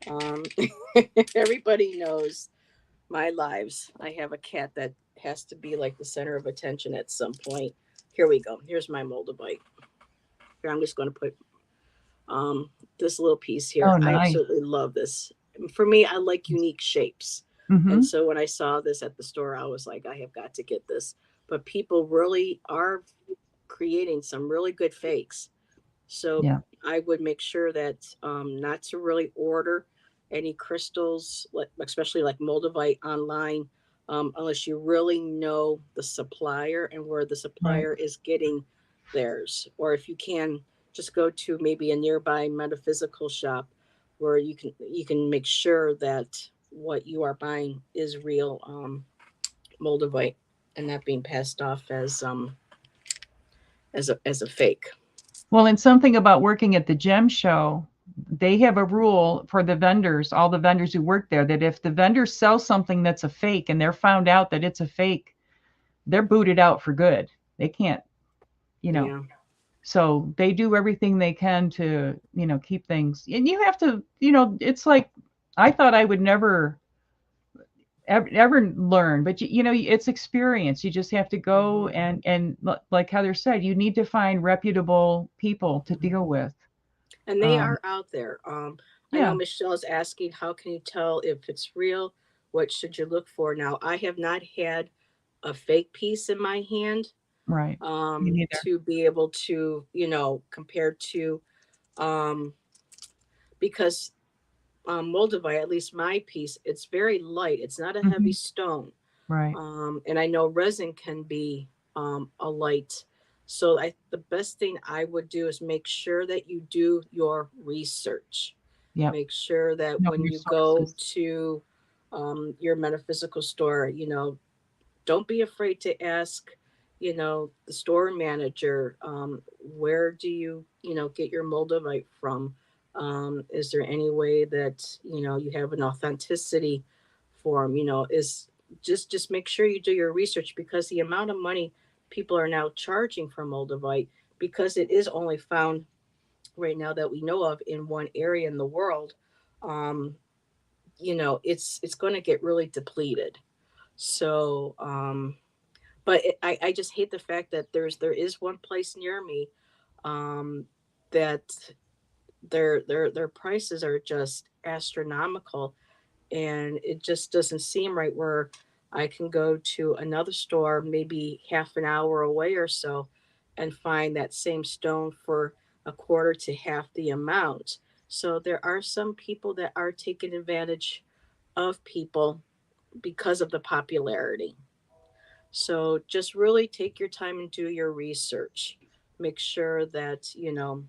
Um, everybody knows my lives. I have a cat that has to be like the center of attention at some point. Here we go. Here's my moldavite. Here, I'm just going to put um, this little piece here. Oh, I nice. absolutely love this. For me, I like unique shapes. And Mm-hmm. so when I saw this at the store, I was like, I have got to get this. But people really are creating some really good fakes. So Yeah. I would make sure that not to really order any crystals, especially like moldavite online, unless you really know the supplier and where the Right. supplier is getting theirs. Or if you can, just go to maybe a nearby metaphysical shop where you can make sure that what you are buying is real moldavite and not being passed off as a fake. Well, and something about working at the gem show, they have a rule for the vendors, all the vendors who work there, that if the vendor sells something that's a fake and they're found out that it's a fake, they're booted out for good. They can't, you know. Yeah. So they do everything they can to, keep things. And you have to, it's like I thought I would never ever learn, but it's experience. You just have to go Hmm. and like Heather said, you need to find reputable people to deal with. And they Um, are out there. I know yeah, Michelle is asking, how can you tell if it's real? What should you look for? Now, I have not had a fake piece in my hand right. Me neither. to be able to, compare to, um, because Moldavite, at least my piece, it's very light. It's not a heavy Hmm. stone. Right. And I know resin can be a light. So the best thing I would do is make sure that you do your research. Yep. Make sure that Know when your you go sources. to your metaphysical store, don't be afraid to ask, the store manager, where do you get your moldavite from? Is there any way that, you have an authenticity form? Is just make sure you do your research because the amount of money people are now charging for moldavite because it is only found right now that we know of in one area in the world. Um, it's going to get really depleted. So, but I just hate the fact that there is one place near me um, that their prices are just astronomical, and it just doesn't seem right. Where I can go to another store, maybe half an hour away or so, and find that same stone for a quarter to half the amount. So there are some people that are taking advantage of people because of the popularity. So just really take your time and do your research. Make sure that,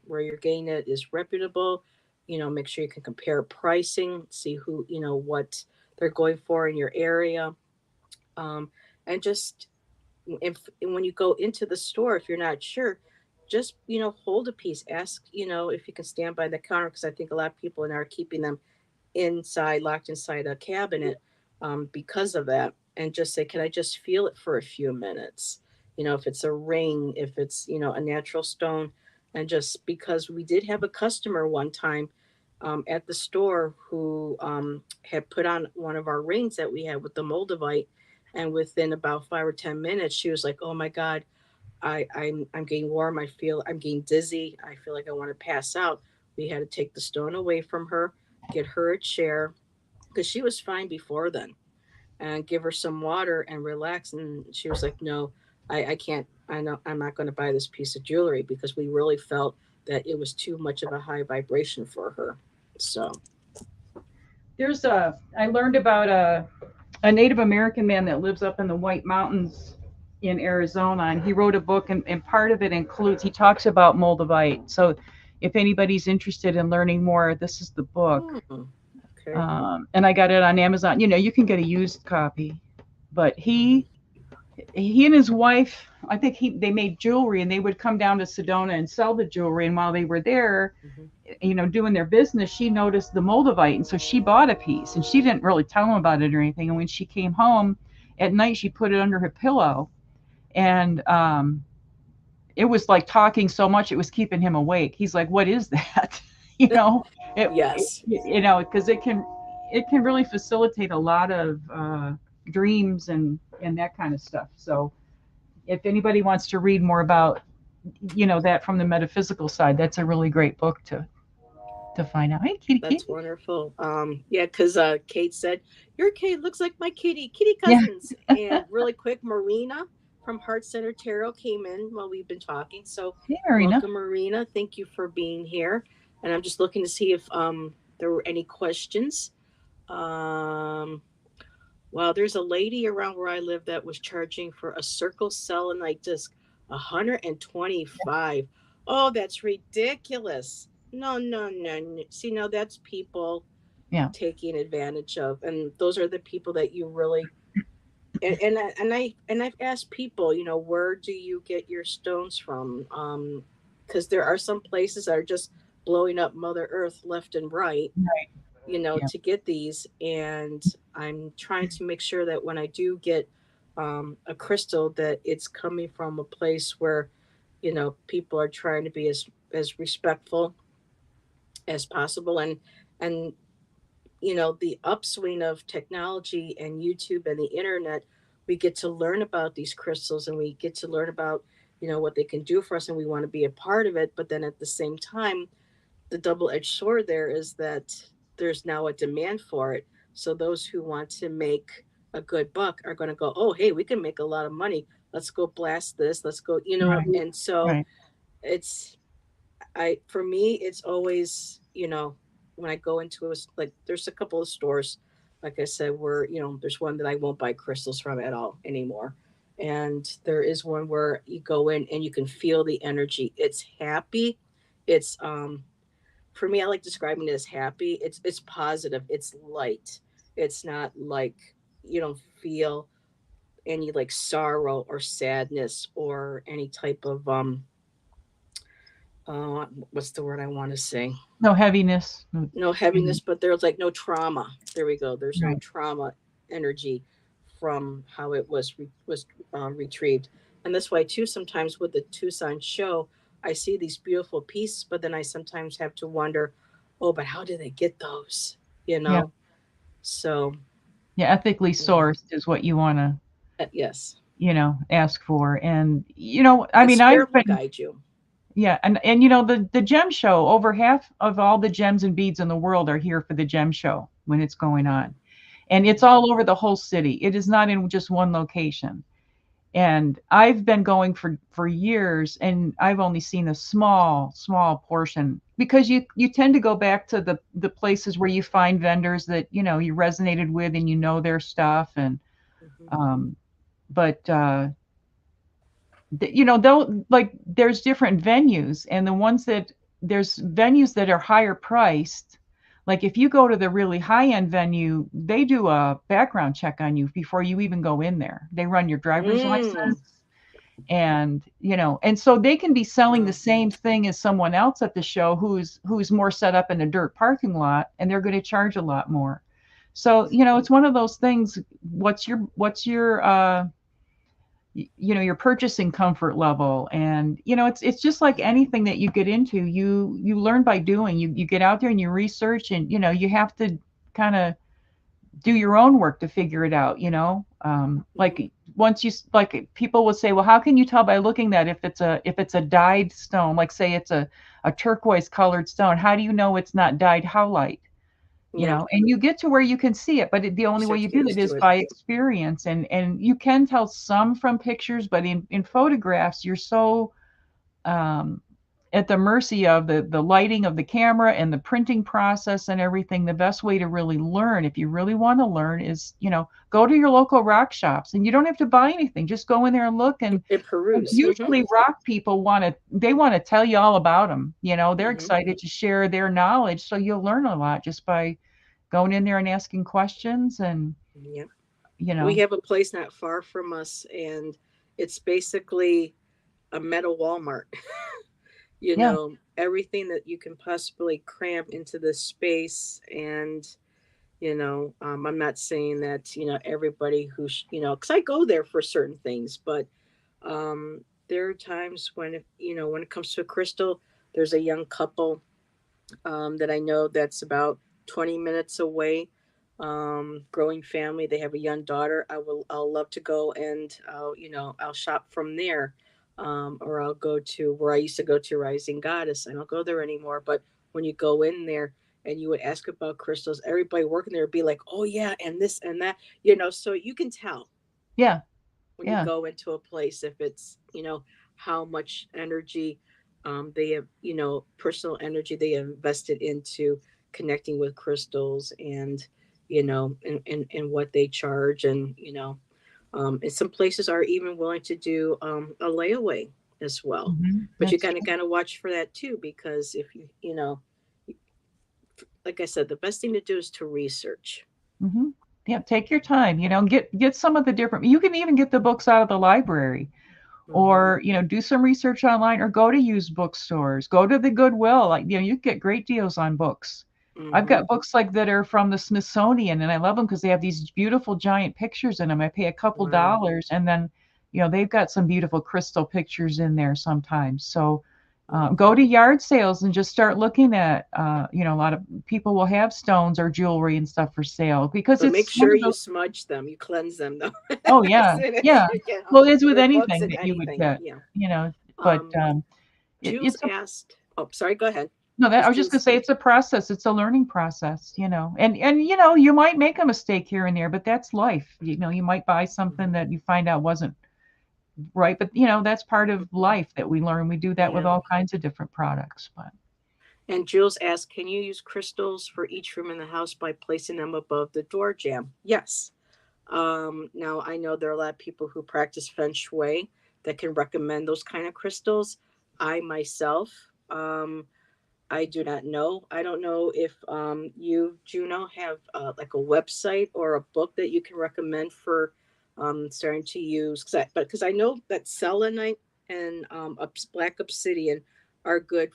where you're getting it is reputable. Make sure you can compare pricing, see what they're going for in your area. Um, and just if when you go into the store, if you're not sure, just, hold a piece. Ask, if you can stand by the counter because I think a lot of people now are keeping them inside, locked inside a cabinet because of that, and just say, can I just feel it for a few minutes? If it's a ring, if it's, a natural stone. And just because we did have a customer one time at the store who had put on one of our rings that we had with the moldavite. And within about 5 or 10 minutes, she was like, oh my God, I'm getting warm. I'm getting dizzy. I feel like I want to pass out. We had to take the stone away from her, get her a chair because she was fine before then, and give her some water and relax. And she was like, "No, I can't. I know I'm not going to buy this piece of jewelry because we really felt that it was too much of a high vibration for her." So, I learned about a Native American man that lives up in the White Mountains in Arizona, and he wrote a book, and part of it includes he talks about moldavite. So, if anybody's interested in learning more, this is the book. Hmm. Okay. And I got it on Amazon. You can get a used copy, but he and his wife, I think they made jewelry, and they would come down to Sedona and sell the jewelry. And while they were there, Hmm. doing their business, she noticed the moldavite, and so she bought a piece, and she didn't really tell him about it or anything. And when she came home at night, she put it under her pillow, and it was like talking so much it was keeping him awake. He's like, "What is that?" you know, Yes, because it can really facilitate a lot of dreams and that kind of stuff. So if anybody wants to read more about that from the metaphysical side, that's a really great book to find out. Hey, kitty, that's kitty. wonderful. Yeah, because Kate said your Kate looks like my kitty Yeah. cousins. And really quick, Marina from Heart Center Tarot came in while we've been talking. So Hey, Marina. welcome, Marina. Thank you for being here. And I'm just looking to see if there were any questions. Um, Wow, there's a lady around where I live that was charging for a circle selenite disc 125. Oh, that's ridiculous. No, no, no, no. See, now that's people Yeah. taking advantage of, and those are the people that you really and I've asked people, where do you get your stones from? Because there are some places that are just blowing up Mother Earth left and right, Right. Yeah. to get these. And I'm trying to make sure that when I do get a crystal, that it's coming from a place where, people are trying to be as respectful as possible. And the upswing of technology and YouTube and the internet, we get to learn about these crystals, and we get to learn about, what they can do for us, and we want to be a part of it. But then at the same time, the double-edged sword there is that there's now a demand for it. So those who want to make a good buck are going to go, oh, hey, we can make a lot of money. Let's go blast this. Let's go, Right. and so Right. it's for me, it's always, when I go into like, there's a couple of stores, like I said, where, there's one that I won't buy crystals from at all anymore. And there is one where you go in and you can feel the energy. It's happy. It's for me, I like describing it as happy. It's positive. It's light. It's not like you don't feel any like sorrow or sadness or any type of what's the word I want to say? No heaviness. No, No heaviness, but there's like no trauma. There we go. There's no right. trauma energy from how it was retrieved. And that's why too, sometimes with the Tucson show, I see these beautiful pieces, but then I sometimes have to wonder, oh, but how do they get those? You Yeah. know? So Yeah. Ethically yeah. sourced is what you want to, Yes. ask for. And, I And mean, I've spirit will been, guide you. yeah. And, the gem show, over half of all the gems and beads in the world are here for the gem show when it's going Hmm. on. And it's Hmm. all over the whole city. It is not in just one location. And I've been going for years, and I've only seen a small portion, because you tend to go back to the places where you find vendors that you resonated with, and their stuff. And Hmm. um but they'll, like, there's different venues, and the ones that there's venues that are higher priced. Like, if you go to the really high end venue, they do a background check on you before you even go in there. They run your driver's Mm. license, and so they can be selling the Wow. same thing as someone else at the show who's more set up in a dirt parking lot, and they're going to charge a lot more. So it's one of those things. What's your purchasing comfort level? And it's just like anything that you get into. You learn by doing. You get out there and you research, and you have to kind of do your own work to figure it out. Hmm. Like, once like, people will say, well, how can you tell by looking at if it's a dyed stone? Like, say it's a turquoise colored stone, how do you know it's not dyed howlite? Yeah. And you get to where you can see it, but the You only just way have you to get do it used is to it. by experience. And you can tell some from pictures, but in photographs, you're so um at the mercy of the lighting of the camera and the printing process and everything. The best way to really learn, if you really want to learn, is, go to your local rock shops, and you don't have to buy anything. Just go in there and look. And peruse. usually rock people want to tell you all about them. They're Hmm. excited to share their knowledge. So you'll learn a lot just by going in there and asking questions. And, Yeah. you We know, have a place not far from us, and it's basically a metal Walmart. yeah, Everything that you can possibly cram into this space. And I'm not saying that everybody who because I go there for certain things, but there are times when when it comes to a crystal, there's a young couple that I know that's about 20 minutes away. Growing family. They have a young daughter. I'll love to go, and I'll shop from there. Or I'll go to where I used to go to, Rising Goddess. I don't go there anymore. But when you go in there and you would ask about crystals, everybody working there would be like, oh yeah, and this and that, so you can tell yeah, when you yeah. go into a place if it's how much energy they have, personal energy they have invested into connecting with crystals, and and what they charge. And and some places are even willing to do a layaway as well. But you That's kind of watch for that too, because if like I said, the best thing to do is to research. hmm Yeah, take your time, get some of the different, you can even get the books out of the library, Hmm. or, do some research online, or go to used bookstores, go to the Goodwill. Like, you get great deals on books. I've Hmm. got books like that are from the Smithsonian, and I love them because they have these beautiful giant pictures in them. I pay a couple Wow. dollars, and then, they've got some beautiful crystal pictures in there sometimes. So go Hmm. to yard sales and just start looking at, a lot of people will have stones or jewelry and stuff for sale, because But make it's one sure of you those. smudge them. You cleanse them though. Oh As yeah, soon as yeah. you get home. Well, it's with There are bugs anything in that you would anything. get, Yeah. you know. But Um, Jules it's a asked. Oh, sorry. Go ahead. no. That I Because was just gonna Jules. say, it's a process. It's a learning process, And you might make a mistake here and there, but that's life. You might buy something Mhm, that you find out wasn't right, but that's part of mhm. life that we learn. We do that with Yeah. all kinds of different products. But And Jules asked, can you use crystals for each room in the house by placing them above the door jamb? Yes. Now I know there are a lot of people who practice feng shui that can recommend those kind of crystals. I myself, I do not know. I don't know if you, Juno, have like a website or a book that you can recommend for starting to use. Because I know that selenite and black obsidian are good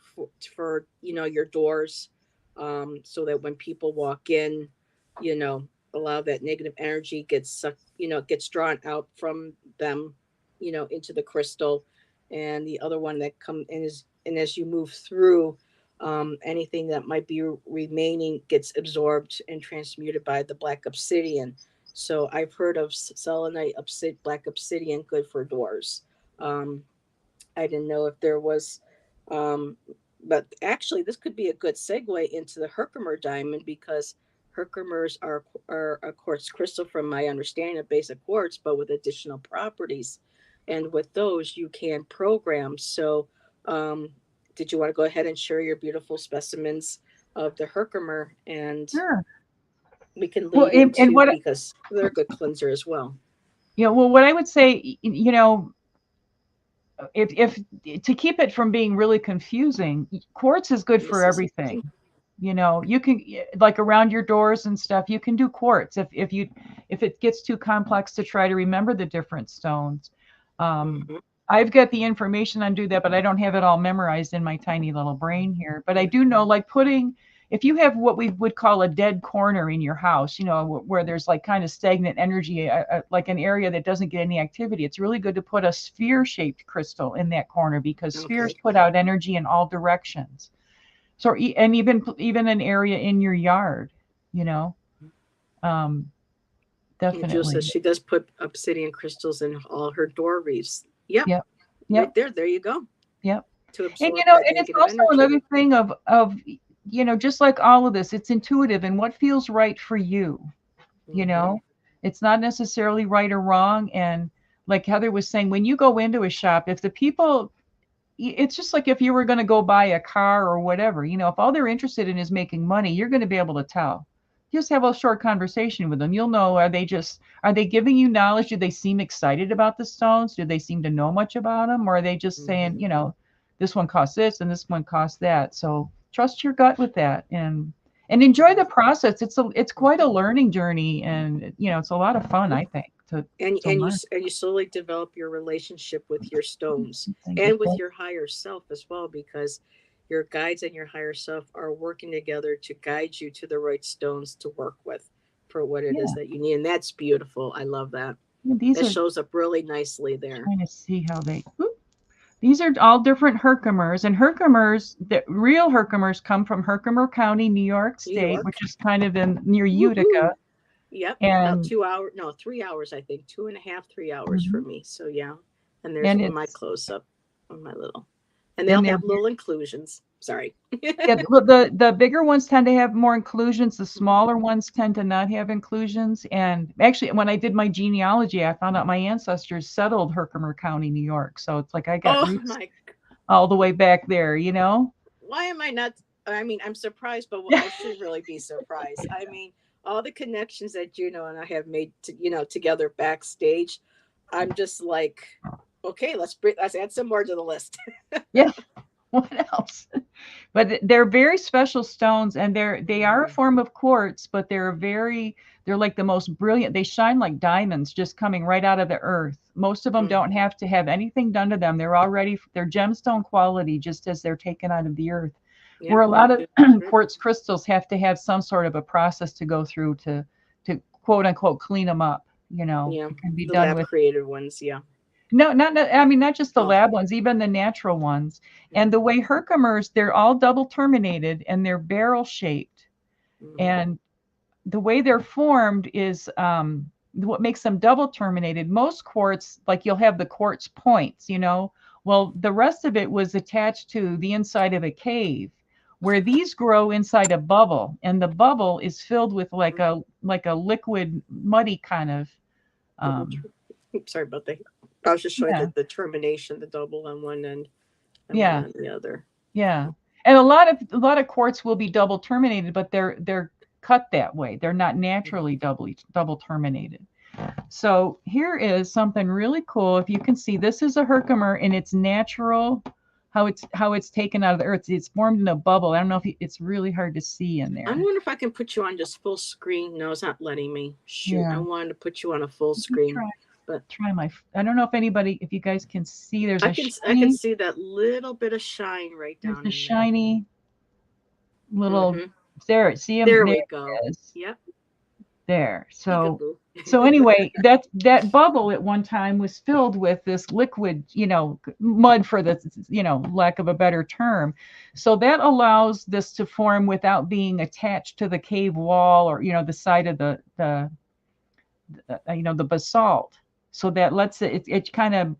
for your doors, so that when people walk in, you know, a lot of that negative energy gets sucked, gets drawn out from them, into the crystal. And the other one that come in is, and as you move through, anything that might be remaining gets absorbed and transmuted by the black obsidian. So I've heard of selenite, black obsidian, good for doors. Um, I didn't know if there was, um, but actually, this could be a good segue into the Herkimer diamond, because Herkimers are a quartz crystal, from my understanding, of basic quartz, but with additional properties. And with those, you can program. So, um, did you want to go ahead and share your beautiful specimens of the Herkimer, and sure. we can Well, lead and into, what because they're a good cleanser as well. well, what I would say, if to keep it from being really confusing, quartz is good for This is everything. You can, like, around your doors and stuff, you can do quartz if it gets too complex to try to remember the different stones. um, mhm, I've got the information on do that, but I don't have it all memorized in my tiny little brain here. But I do know, like, if you have what we would call a dead corner in your house, where there's like kind of stagnant energy, like an area that doesn't get any activity, it's really good to put a sphere shaped crystal in that corner, because spheres okay. put out energy in all directions. So, and even an area in your yard, you know, um, And Jill says definitely. she does put obsidian crystals in all her door wreaths. Yep, Yep, right yep, there. There you go. yep. To And absorb that and it's negative also energy. another thing of just like all of this, it's intuitive and what feels right for you. You Hmm. know, it's not necessarily right or wrong. And like Heather was saying, when you go into a shop, if the people it's just like if you were going to go buy a car or whatever, if all they're interested in is making money, you're going to be able to tell. Just have a short conversation with them. You'll know, are they giving you knowledge? Do they seem excited about the stones? Do they seem to know much about them? Or are they just saying, Hmm. this one costs this and this one costs that? So trust your gut with that, and enjoy the process. It's quite a learning journey, and it's a lot of fun, I think, to to learn. And you slowly develop your relationship with your stones And and get with that. your higher self as well, because your guides and your higher self are working together to guide you to the right stones to work with for what it is Yeah, that you need. And that's beautiful. I love that. these That are shows up really nicely there. trying to see how they. These are all different Herkimers, and Herkimers, the real Herkimers come from Herkimer County, New York New State, which York. is kind of in near Utica. Woohoo. Yep. About And 2 hours, no, 3 hours, I think. 2.5, 3 hours for mhm, me. So yeah. And there's and my it's close up on my little. And they'll and they're have little inclusions. Sorry. yeah, well, the bigger ones tend to have more inclusions. The smaller ones tend to not have inclusions. And actually, when I did my genealogy, I found out my ancestors settled Herkimer County, New York. So it's like I got Oh roots my, all the way back there. why am I not? I mean, I'm surprised, but I should really be surprised. I mean, all the connections that Juno and I have made, together backstage, I'm just like, okay, let's add some more to the list. Yeah. What else? But they're very special stones, and they are a Hmm. form of quartz, but they're like the most brilliant. They shine like diamonds just coming right out of the earth. Most of them don't Hmm. have to have anything done to them. They're gemstone quality just as they're taken out of the earth. Where Yep. a lot of quartz crystals have to have some sort of a process to go through to quote unquote clean them up. Yeah. It can be The done lab with. created ones. Yeah. No, I mean, not just the Oh. lab ones, even the natural ones. And the Hmm. way Herkimers, they're all double terminated and they're barrel shaped. Hmm. And the way they're formed is what makes them double terminated. Most quartz, like you'll have the quartz points. Well, the rest of it was attached to the inside of a cave where these grow inside a bubble. And the bubble is filled with like a liquid, muddy kind of, Double. um, Sorry about that. I was just showing yeah, the termination, the double on one end and one yeah. on the other. Yeah. And a lot of quartz will be double terminated, but they're cut that way. They're not naturally double terminated. So here is something really cool. If you can see, this is a Herkimer in its natural, how it's taken out of the earth. It's formed in a bubble. I don't know if it's really hard to see in I there. wonder if I can put you on just full screen. No, it's not letting me. Shoot, I Yeah. wanted to put you on a full Let me screen, try but try my. I don't know if you guys can see. There's a I can shiny, see that little bit of shine right there's down a in there. shiny little. Hmm. There, see him? There There we go. it is. Yep, There. So peekaboo. so anyway, that bubble at one time was filled with this liquid, mud for the, lack of a better term. So that allows this to form without being attached to the cave wall or, the side of the basalt. So that lets it kind of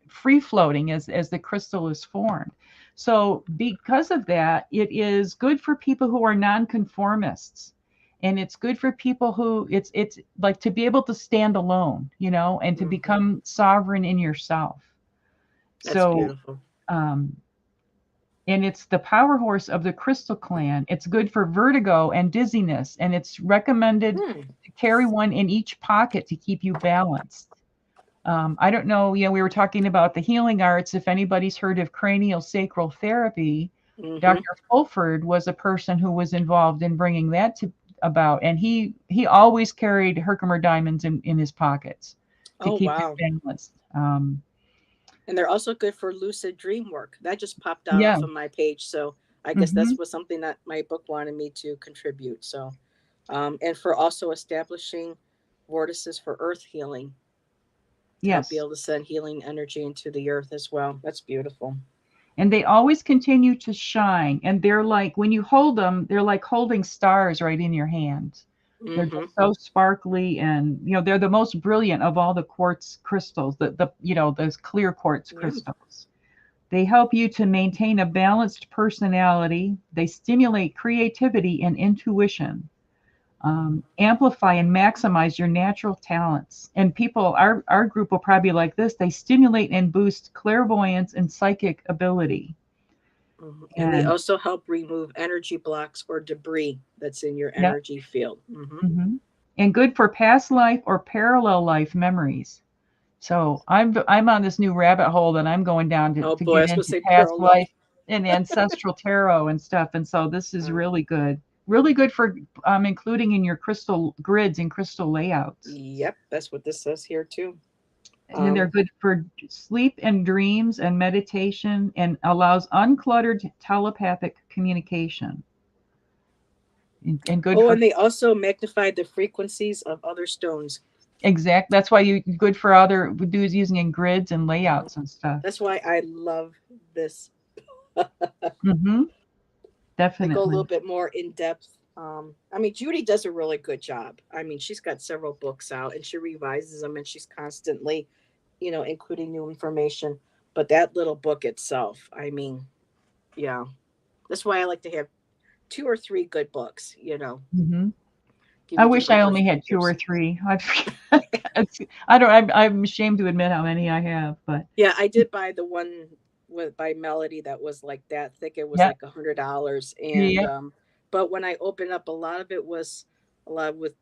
free floating as the crystal is formed. So because of that, it is good for people who are nonconformists. And it's good for people who it's like to be able to stand alone, and to Hmm. become sovereign in yourself. That's So beautiful. um and it's the power horse of the crystal clan. It's good for vertigo and dizziness, and it's recommended Hmm. to carry one in each pocket to keep you balanced. I don't know, we were talking about the healing arts. If anybody's heard of cranial sacral therapy, Hmm. Dr. Fulford was a person who was involved in bringing that about. And he always carried Herkimer diamonds in his pockets to Oh keep wow. him balanced. And they're also good for lucid dream work. That just popped out Yeah. off of my page, so I guess Hmm. that's was something that my book wanted me to contribute. So, and for also establishing vortices for earth healing to help be Yes. able to send healing energy into the earth as well. That's beautiful. And they always continue to shine. And they're like, when you hold them, they're like holding stars right in your hands. They're Hmm. just so sparkly, and they're the most brilliant of all the quartz crystals, those clear quartz Yeah. crystals. They help you to maintain a balanced personality. They stimulate creativity and intuition. amplify and maximize your natural talents. And people, our group will probably be like this. They stimulate and boost clairvoyance and psychic ability. And they And also help remove energy blocks or debris that's in your yeah, energy field. and good for past life or parallel life memories. So I'm on this new rabbit hole that I'm going down Oh to boy, I get was going to into say past parallel. life and ancestral tarot and stuff. And so this is Uh, really good for including in your crystal grids and crystal layouts. yep, that's what this says here too. And then they're Um, good for sleep and dreams and meditation and allows uncluttered telepathic communication. And good oh, for and they also magnified the frequencies of other stones. exact. That's why you good for other dudes using in grids and Mhm. layouts and stuff. That's why I love this. Hmm. They go a little Definitely. bit more in depth. I mean, Judy does a really good job. I mean, she's got several books out and she revises them and she's constantly, including new information. But that little book itself, I mean, yeah, that's why I like to have two or three good books, Hmm. give I you wish different I only had two or perspectives. three. I don't. I'm ashamed to admit how many I have, but Yeah, I did buy the one with by Melody that was like that thick. It was yeah, like $100, and yeah. but when I opened up, a lot of it was a lot with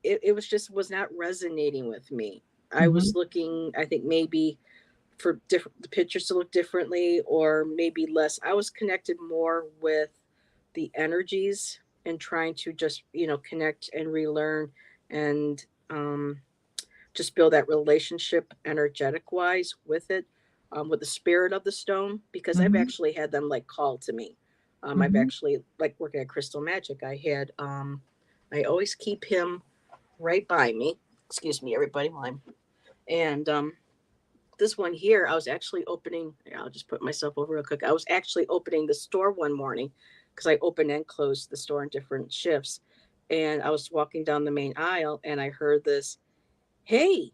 it was just was not resonating with me. I Hmm. was looking, I think maybe for different the pictures to look differently or maybe less. I was connected more with the energies and trying to just connect and relearn and just build that relationship energetic wise with it, with the spirit of the stone, because I've Hmm. actually had them like call to me. I've Hmm. actually, like working at Crystal Magic, I always keep him right by me. Excuse me, everybody. And this one here, I was actually opening. I'll just put myself over real quick. I was actually opening the store one morning because I open and close the store in different shifts. And I was walking down the main aisle and I heard this, "Hey,"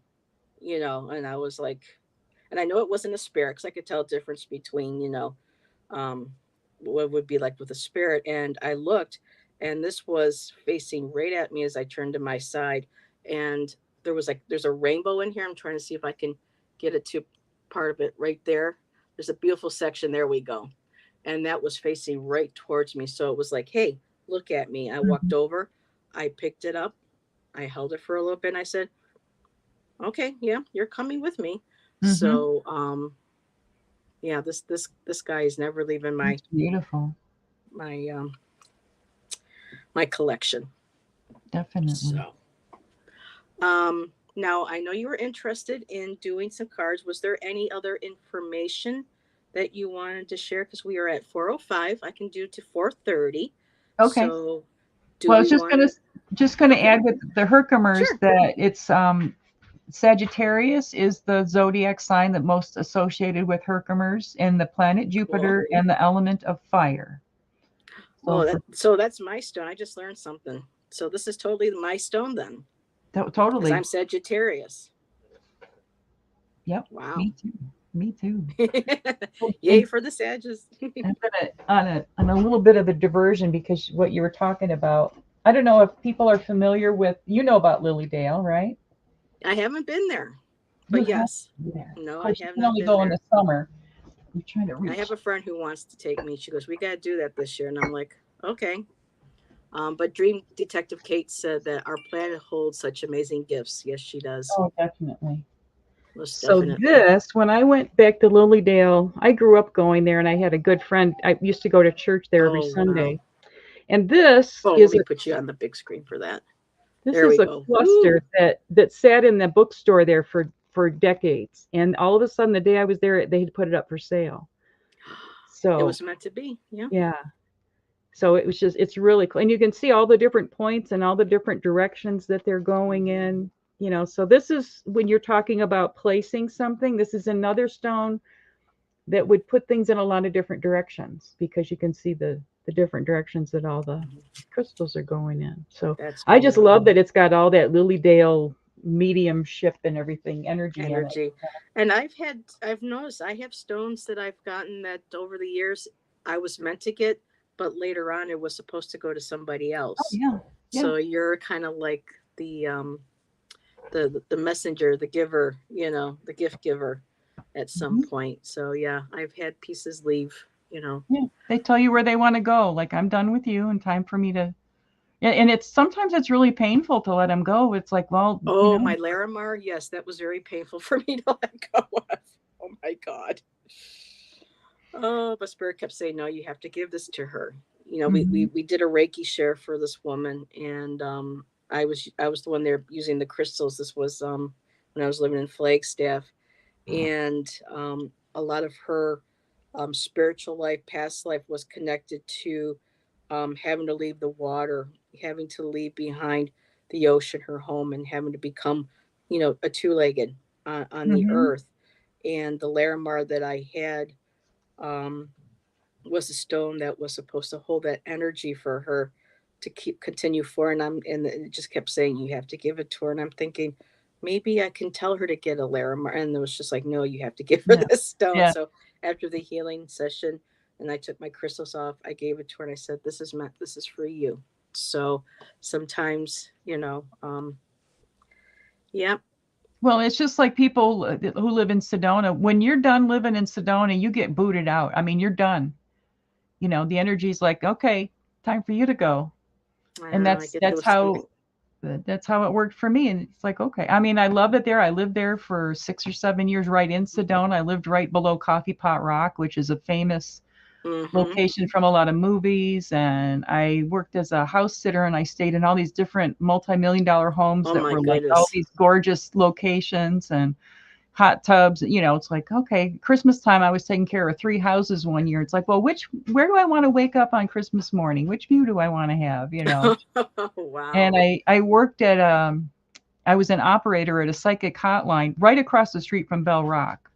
and I was like, and I know it wasn't a spirit because I could tell a difference between, um, what would be like with a spirit. And I looked, and this was facing right at me as I turned to my side. And there's a rainbow in here. I'm trying to see if I can get it to part of it right there. There's a beautiful section. There we go. And that was facing right towards me. So it was like, hey, look at me. I walked Hmm. over, I picked it up, I held it for a little bit, and I said, okay, yeah, you're coming with me. Hmm. So yeah, this guy is never leaving That's beautiful. my my collection. Definitely. So now I know you were interested in doing some cards. Was there any other information that you wanted to share? Because we are at 4:05. I can do to 4:30. Okay. So do Well, I we was just want gonna to? Okay, add with the Herkimers sure. that it's Sagittarius is the zodiac sign that most associated with Herkimers, and the planet Cool. Jupiter and the element of fire. So Well, for that's my stone. I just learned something. So this is totally my stone then, because totally, I'm Sagittarius. yep, Wow. me too, me too. Yay And for the Sages. I'm gonna on a little bit of a diversion because what you were talking about. I don't know if people are familiar with about Lilydale, right? I haven't been there, You but have yes. to be there. No, Of I course, you have can not only been go in the there. summer. I'm trying to I have reach. a friend who wants to take me. She goes, "We got to do that this year," and I'm like, "Okay." But Dream Detective Kate said that our planet holds such amazing gifts. Yes, she does. Oh, definitely. Most So definitely. this, when I went back to Lilydale, I grew up going there, and I had a good friend. I used to go to church there every Oh wow. Sunday. And this Oh, let is me a put you on the big screen for that. this There is we a go. cluster Woo! that sat in the bookstore there for decades. And all of a sudden, the day I was there, they had put it up for sale. It So was meant to be. Yeah. yeah, so it was just it's really cool, and you can see all the different points and all the different directions that they're going Hmm. in. So this is when you're talking about placing something. This is another stone that would put things in a lot of different directions because you can see the different directions that all the crystals are going in. So That's I just beautiful. love that it's got all that Lilydale mediumship and everything energy in it. Energy. And I've noticed I have stones that I've gotten that over the years I was meant to get, but later on it was supposed to go to somebody Oh else. yeah. Yeah. So you're kind of like the the messenger, the giver, the gift giver at some Mhm. point. So yeah, I've had pieces leave. Yeah. They tell you where they want to go. Like, I'm done with you and time for me to. And it's sometimes it's really painful to let them go. It's like, well, Oh, my Larimar, yes, that was very painful for me to let go of. Oh my God. Oh, but Spirit kept saying, no, you have to give this to her. We, we, hmm we did a Reiki share for this woman, and I was the one there using the crystals. This was when I was living in Flagstaff, and a lot of her spiritual life, past life, was connected to having to leave the water, having to leave behind the ocean, her home, and having to become, a two-legged on the hmm earth. And the Larimar that I had um, was a stone that was supposed to hold that energy for her to keep continue for. And it just kept saying you have to give it to her. And I'm thinking maybe I can tell her to get a Larimar, and it was just like no, you have to give her Yeah. this stone. Yeah. So after the healing session, and I took my crystals off, I gave it to her and I said, this is for you. So sometimes, yeah. Well, it's just like people who live in Sedona. When you're done living in Sedona, you get booted out. I mean, you're done. The energy's like, okay, time for you to go. And I that's get that's those how feelings. that's how it worked for me. And it's like, okay. I mean, I love it there. I lived there for 6 or 7 years, right in Sedona. I lived right below Coffee Pot Rock, which is a famous Mm-hmm. location from a lot of movies. And I worked as a house sitter, and I stayed in all these different multi-million-dollar homes Oh that my were like all goodness. these gorgeous locations and hot tubs. It's like, okay, Christmas time, I was taking care of 3 houses one year. It's like, well, where do I want to wake up on Christmas morning? Which view do I want to have? And Wow. I worked at, I was an operator at a psychic hotline right across the street from Bell Rock.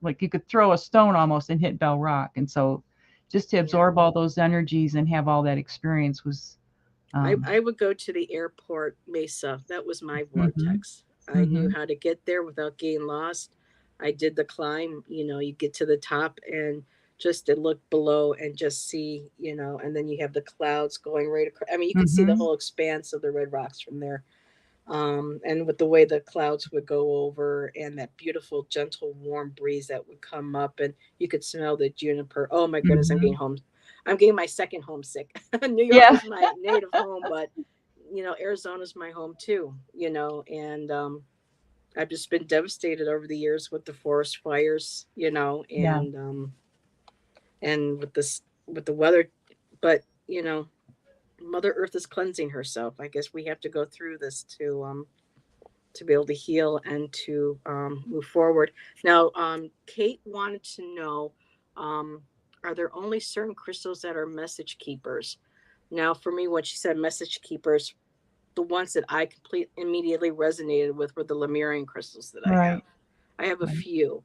Like you could throw a stone almost and hit Bell Rock. And so just to Yeah. absorb all those energies and have all that experience was, um, I would go to the airport Mesa. That was my hmm vortex. I knew hmm how to get there without getting lost. I did the climb. You get to the top and just to look below and just see, and then you have the clouds going right across. I mean, you could see the hmm whole expanse of the Red Rocks from there. And with the way the clouds would go over and that beautiful, gentle, warm breeze that would come up, and you could smell the juniper. Oh my goodness, I'm getting hmm home. I'm getting my second homesick. New York Yeah. is my native home, but Arizona's my home too. And I've just been devastated over the years with the forest fires. Yeah. And with the weather, but Mother Earth is cleansing herself. I guess we have to go through this to be able to heal and to move forward. Now, Kate wanted to know, um, are there only certain crystals that are message keepers? Now, for me, when she said message keepers, the ones that I immediately resonated with were the Lemurian crystals that I have. Right. I have a Right. few.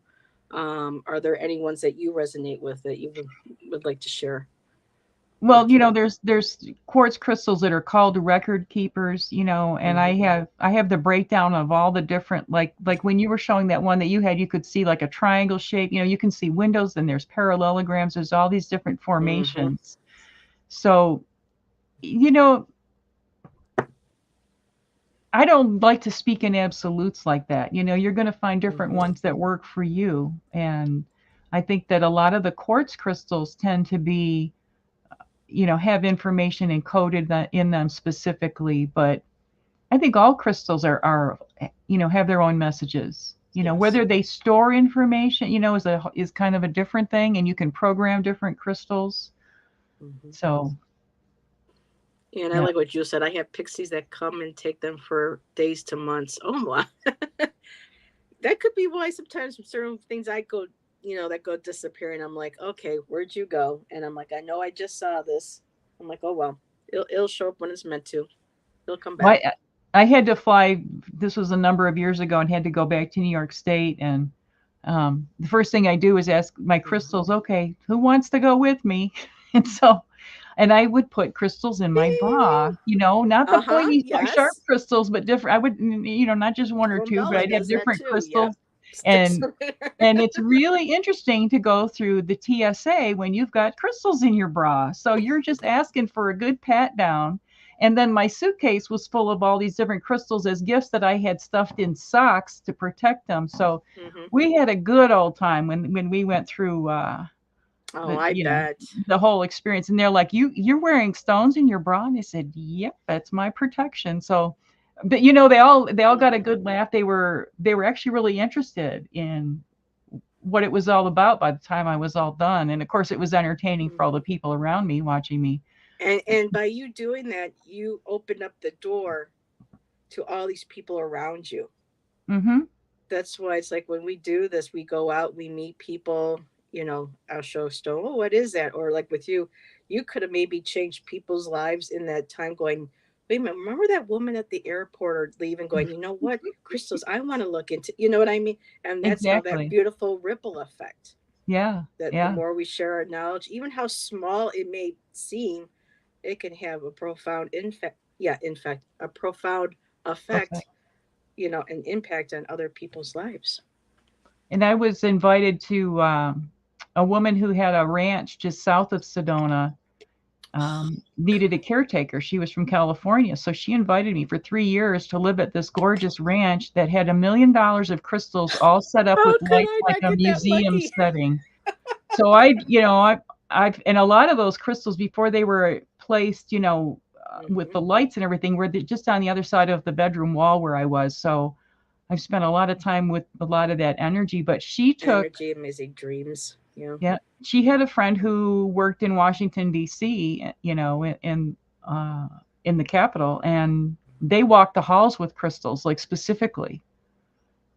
Are there any ones that you resonate with that you would like to share with Well, Kate? there's quartz crystals that are called record keepers, and I Mm-hmm. have I have the breakdown of all the different, like when you were showing that one that you had, you could see like a triangle shape, you can see windows, and there's parallelograms, there's all these different Mm-hmm. formations. So, you know, I don't like to speak in absolutes like that. You're going to find different Mm-hmm. ones that work for you. And I think that a lot of the quartz crystals tend to be, have information encoded in them specifically, but I think all crystals have their own messages. Yes. Whether they store information, is kind of a different thing, and you can program different crystals. Mm-hmm. So, And I yeah. like what you said. I have pixies that come and take them for days to months. Oh my. That could be why sometimes certain things I go, that go disappearing. I'm like, okay, where'd you go? And I'm like, I know I just saw this. I'm like, oh well, it'll show up when it's meant to. It'll come Well, back. I had to fly. This was a number of years ago, and had to go back to New York State. And the first thing I do is ask my Mm-hmm. crystals, okay, who wants to go with me? And so, and I would put crystals in my bra, not the Uh huh. pointy, sharp Yes. crystals, but different. I would, not just one or two, but Brumella I'd have does that different too. Yep. crystals. Sticks And them in there. it's really interesting to go through the TSA when you've got crystals in your bra. So you're just asking for a good pat down. And then my suitcase was full of all these different crystals as gifts that I had stuffed in socks to protect them. So Hmm. we had a good old time when we went through Oh, the I bet. the whole experience. And they're like, you're wearing stones in your bra? And I said, yep, that's my protection. So, but they all got a Hmm. good laugh. They were actually really interested in what it was all about by the time I was all done. And of course, it was entertaining for all the Hmm. people around me watching me. And by you doing that, you open up the door to all these people around you. Mm-hmm. That's why it's like when we do this, we go out, we meet people, I'll show stone. Oh, what is that? Or like with you could have maybe changed people's lives in that time going, wait a minute, remember that woman at the airport or leaving going, you know what, crystals, I want to look into, you know what I mean? And that's how that Exactly. beautiful ripple effect, Yeah. that the Yeah. more we share our knowledge, even how small it may seem, it can have a profound a profound Okay. effect, an impact on other people's lives. And I was invited to a woman who had a ranch just south of Sedona, needed a caretaker. She was from California. So she invited me for 3 years to live at this gorgeous ranch that had $1 million of crystals all set up How with could lights I like not a get that museum lucky? setting. So I've, and a lot of those crystals before they were placed, with Hmm. the lights and everything, were just on the other side of the bedroom wall where I was. So I've spent a lot of time with a lot of that energy. But she took, Energy, amazing dreams. Yeah. yeah, she had a friend who worked in Washington D.C., uh, in the capital, and they walked the halls with crystals, like specifically,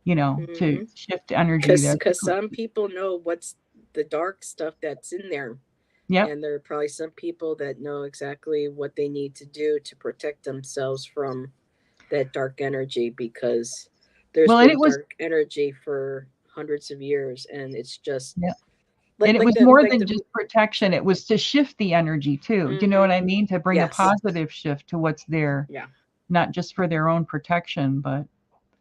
to Hmm. shift energy Because there. some people know what's the dark stuff that's in there, Yep. and there are probably some people that know exactly what they need to do to protect themselves from that dark energy because there's Well, and been it was, dark energy for hundreds of years, and it's just yeah, like and it like was the more like than the just protection. sorry. It was to shift the energy too. Do you know Hmm. what I mean? To bring a Yes. positive shift to what's there, Yeah. not just for their own protection, but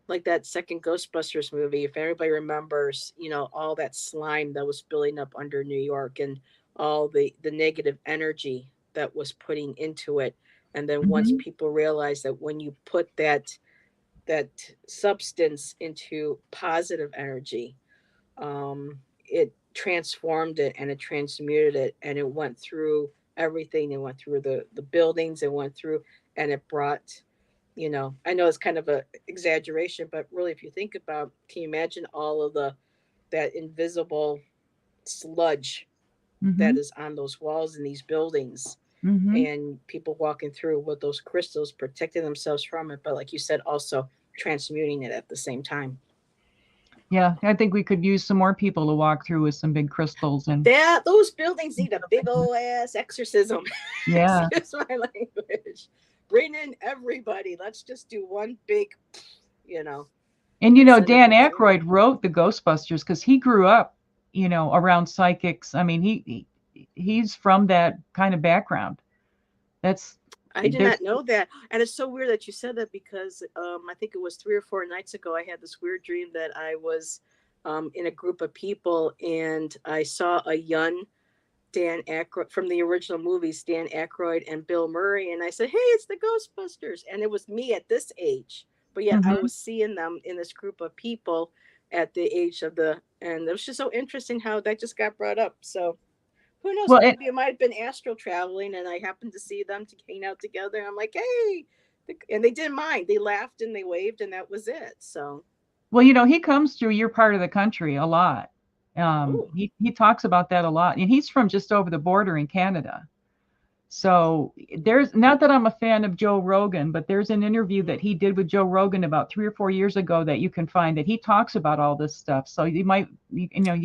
Like that second Ghostbusters movie, if everybody remembers, all that slime that was building up under New York and all the negative energy that was putting into it. And then once hmm, people realized that when you put that substance into positive energy, it transformed it and it transmuted it and it went through everything. It went through the buildings, it went through and it brought, I know it's kind of a exaggeration, but really if you think about, can you imagine all of that invisible sludge that hmm, is on those walls in these buildings hmm. and people walking through with those crystals protecting themselves from it, but like you said, also transmuting it at the same time. Yeah, I think we could use some more people to walk through with some big crystals and That those buildings need a big old ass exorcism. yeah. Excuse my language. Bring in everybody. Let's just do one big, you know, And and send Dan everybody in. Aykroyd wrote the Ghostbusters because he grew up, around psychics. I mean, he's from that kind of background. That's I did there's not know that, and it's so weird that you said that because I think it was 3 or 4 nights ago. I had this weird dream that I was in a group of people, and I saw a young Dan Aykroyd from the original movies, Dan Aykroyd and Bill Murray, and I said, "Hey, it's the Ghostbusters," and it was me at this age, but yet I hmm. was seeing them in this group of people at the age of and it was just so interesting how that just got brought up. So who knows? Well, Maybe it might have been astral traveling, and I happened to see them to hang out together. I'm like, hey, and they didn't mind. They laughed and they waved, and that was it. So, he comes through your part of the country a lot. oh, He talks about that a lot, and he's from just over the border in Canada. So there's not that I'm a fan of Joe Rogan, but there's an interview that mm-hmm. he did with Joe Rogan about 3 or 4 years ago that you can find that he talks about all this stuff. So you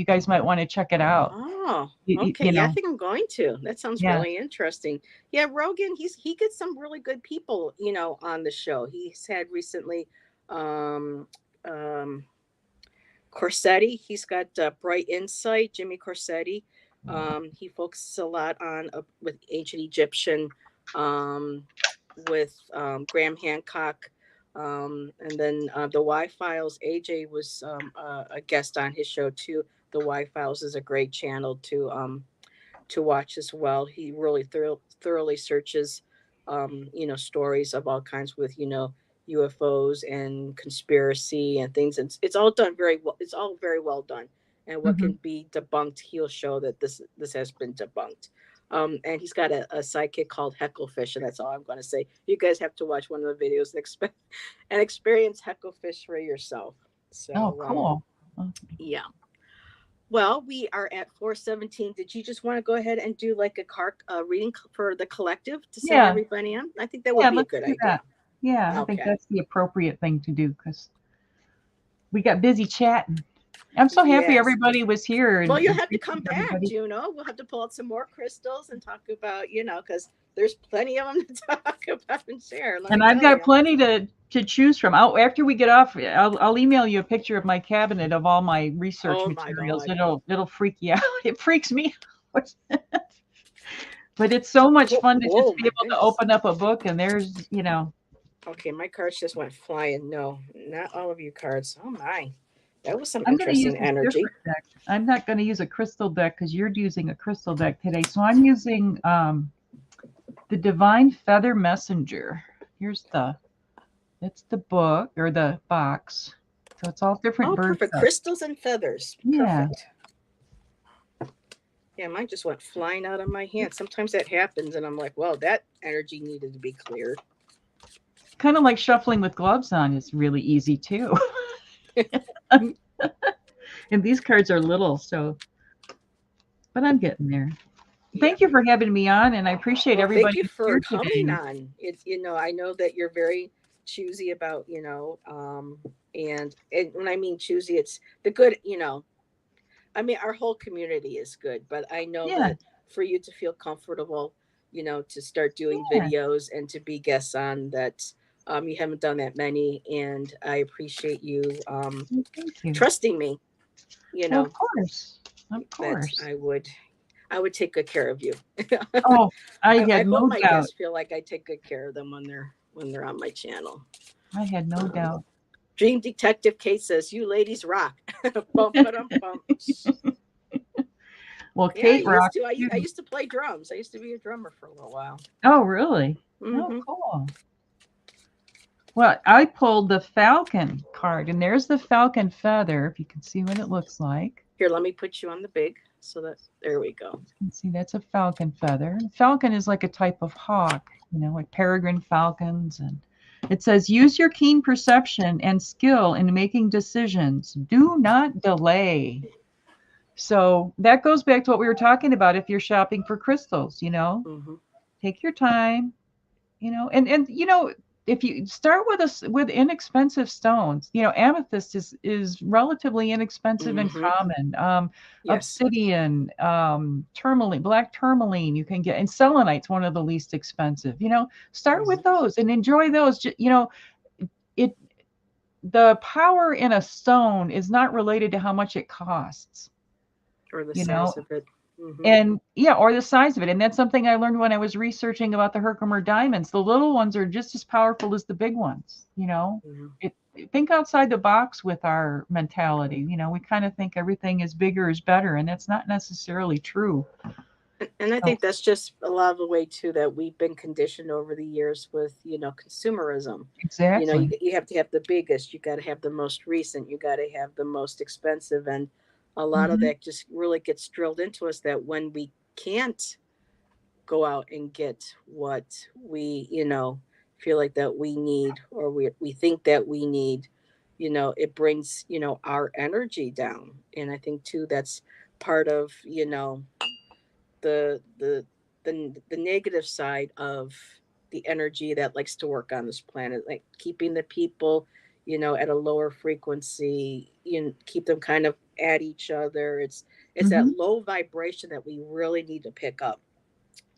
guys might want to check it out. Oh, You, you, okay. you Yeah, I know, think I'm going to. That sounds yeah. really interesting. Yeah, Rogan, he gets some really good people, on the show. He's had recently um um Corsetti. He's got Bright Insight, Jimmy Corsetti. He focuses a lot on with ancient Egyptian, um, with Graham Hancock, and then the Y Files. AJ was a guest on his show too. The Y Files is a great channel to watch as well. He really thoroughly searches stories of all kinds with, UFOs and conspiracy and things. And it's all done very well. It's all very well done. And what Hmm. can be debunked, he'll show that this has been debunked. And he's got a sidekick called Hecklefish, and that's all I'm going to say. You guys have to watch one of the videos and, and experience Hecklefish for yourself. Oh, So, cool. Oh, yeah. Well, we are at 4:17. Did you just want to go ahead and do like a reading for the collective to send yeah, everybody in? I think that would yeah. be a Let's good do idea. that. Yeah, I think Okay. that's the appropriate thing to do because we got busy chatting. I'm so happy Yes. everybody was here Well, and you'll have to come appreciate back, everybody. Juno. We'll have to pull out some more crystals and talk about, because there's plenty of them to talk about and share. Let me And I've tell got you. plenty to choose from. After we get off, I'll email you a picture of my cabinet of all my research Oh my materials. God. It'll freak you out. It freaks me out. But it's so much Oh, fun to oh just be my able to goodness. open up a book and there's. Okay, my cards just went flying. No, not all of you cards. Oh my. That was some I'm going to use interesting a energy. different deck. I'm not going to use a crystal deck because you're using a crystal deck today. So I'm using the Divine Feather Messenger. Here's it's the book or the box. So it's all different Oh, bird perfect. stuff. Crystals and feathers. Yeah. Perfect. Yeah, mine just went flying out of my hand. Sometimes that happens, and I'm like, well, that energy needed to be cleared. Kind of like shuffling with gloves on is really easy too. And these cards are little, so but I'm getting there. Yeah. Thank you for having me on, and I appreciate Well, thank everybody you who's for here coming today. on. It's, I know that you're very choosy about, and when I mean choosy, it's the good, I mean, our whole community is good, but I know Yeah, that for you to feel comfortable, to start doing yeah. videos and to be guests on that, you haven't done that many, and I appreciate you Thank you. trusting me, you Well, of know, course, of that course. I would take good care of you. Oh, I I had hope no my doubt. guests feel like I take good care of them when they're on my channel. I had no Um, doubt. Dream Detective Kate says, "You ladies rock." Bum, ba-dum, bum. Well, Yeah, I Kate used rocks to. I too. used to play drums. I used to be a drummer for a little while. Oh, really? Oh, Hmm. cool. Well, I pulled the Falcon card, and there's the Falcon feather, if you can see what it looks like. Here, let me put you on the big. So that there we go. You can see that's a falcon feather. Falcon is like a type of hawk, like peregrine falcons. And it says, use your keen perception and skill in making decisions. Do not delay. So that goes back to what we were talking about if you're shopping for crystals. Hmm. Take your time, and if you start with inexpensive stones, amethyst is relatively inexpensive and Hmm. common. Yes. Obsidian, tourmaline, black tourmaline you can get, and selenite's one of the least expensive. Start with Hmm. those and enjoy those. It the power in a stone is not related to how much it costs. Or the you know size of it. Hmm. and yeah, or the size of it. And that's something I learned when I was researching about the Herkimer diamonds. The little ones are just as powerful as the big ones. Hmm. It, think outside the box with our mentality. We kind of think everything is bigger is better, and that's not necessarily true. And I So think that's just a lot of the way too that we've been conditioned over the years with consumerism. exactly. You have to have the biggest, you got to have the most recent, you got to have the most expensive, and a lot of Hmm. that just really gets drilled into us that when we can't go out and get what we feel like that we need, or we think that we need, it brings our energy down. And I think too that's part of the the the negative side of the energy that likes to work on this planet, like keeping the people at a lower frequency, keep them kind of at each other. It's that Hmm. low vibration that we really need to pick up.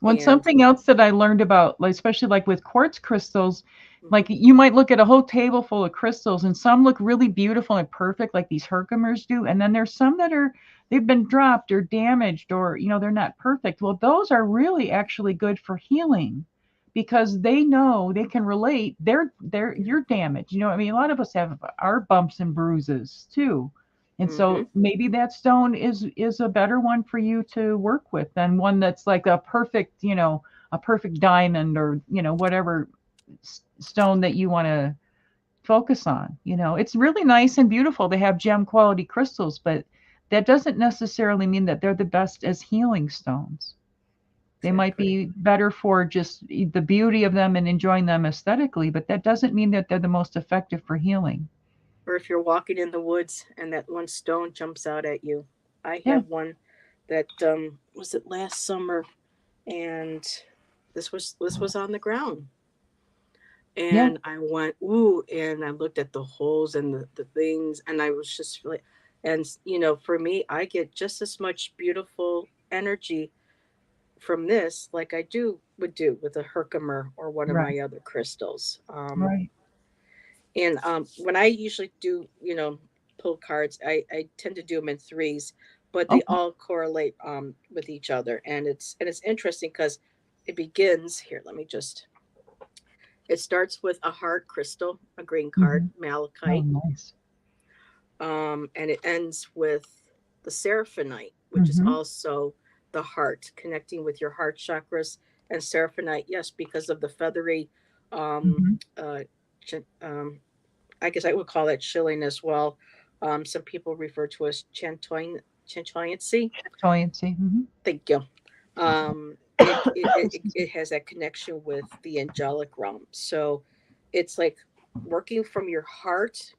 When And something else that I learned about, like especially like with quartz crystals, like mhm, you might look at a whole table full of crystals and some look really beautiful and perfect like these Herkimers do, and then there's some that they've been dropped or damaged or they're not perfect. Well, those are really actually good for healing because they know they can relate they're you're damaged. I mean, a lot of us have our bumps and bruises too. And mhm, so maybe that stone is a better one for you to work with than one that's like a perfect, a perfect diamond, or whatever stone that you want to focus on. It's really nice and beautiful to have gem quality crystals, but that doesn't necessarily mean that they're the best as healing stones. They might Exactly. be better for just the beauty of them and enjoying them aesthetically, but that doesn't mean that they're the most effective for healing. Or if you're walking in the woods and that one stone jumps out at you. I Yeah. have one that was it last summer, and this was on the ground, Yeah. and I went ooh, and I looked at the holes and the things, and I was just like, and for me, I get just as much beautiful energy from this like I would do with a Herkimer or one of Right. my other crystals. Right. And when I usually do, pull cards, I tend to do them in threes, but they Okay. all correlate with each other, and it's interesting because it begins here. Let me just. It starts with a heart crystal, a green card, Hmm. Oh, malachite, nice. and it ends with the seraphonite, which is Hmm. also the heart, connecting with your heart chakras. And seraphonite, yes, because of the feathery um, Hmm. uh, I guess I would call that chilling as well. Some people refer to as chantoyancy. Buoyancy. Hmm. Thank you. It has that connection with the angelic realm. So it's like working from your heart,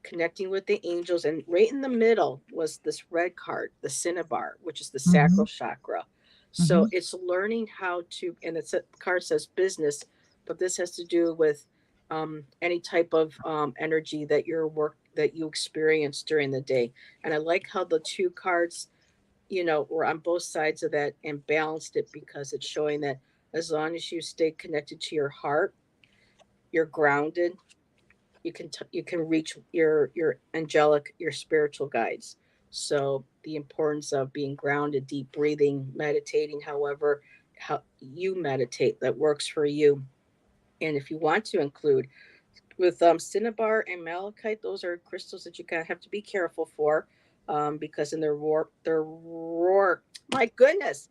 connecting with the angels, and right in the middle was this red card, the cinnabar, which is the Hmm. sacral chakra. So Hmm. it's learning how to, and the card says business, but this has to do with any type of energy that you experience during the day. And I like how the two cards, were on both sides of that and balanced it, because it's showing that as long as you stay connected to your heart, you're grounded, you can reach your angelic, your spiritual guides. So the importance of being grounded, deep breathing, meditating, however how you meditate that works for you. And if you want to include with cinnabar and malachite, those are crystals that you kind of have to be careful for, because in their roar, my goodness,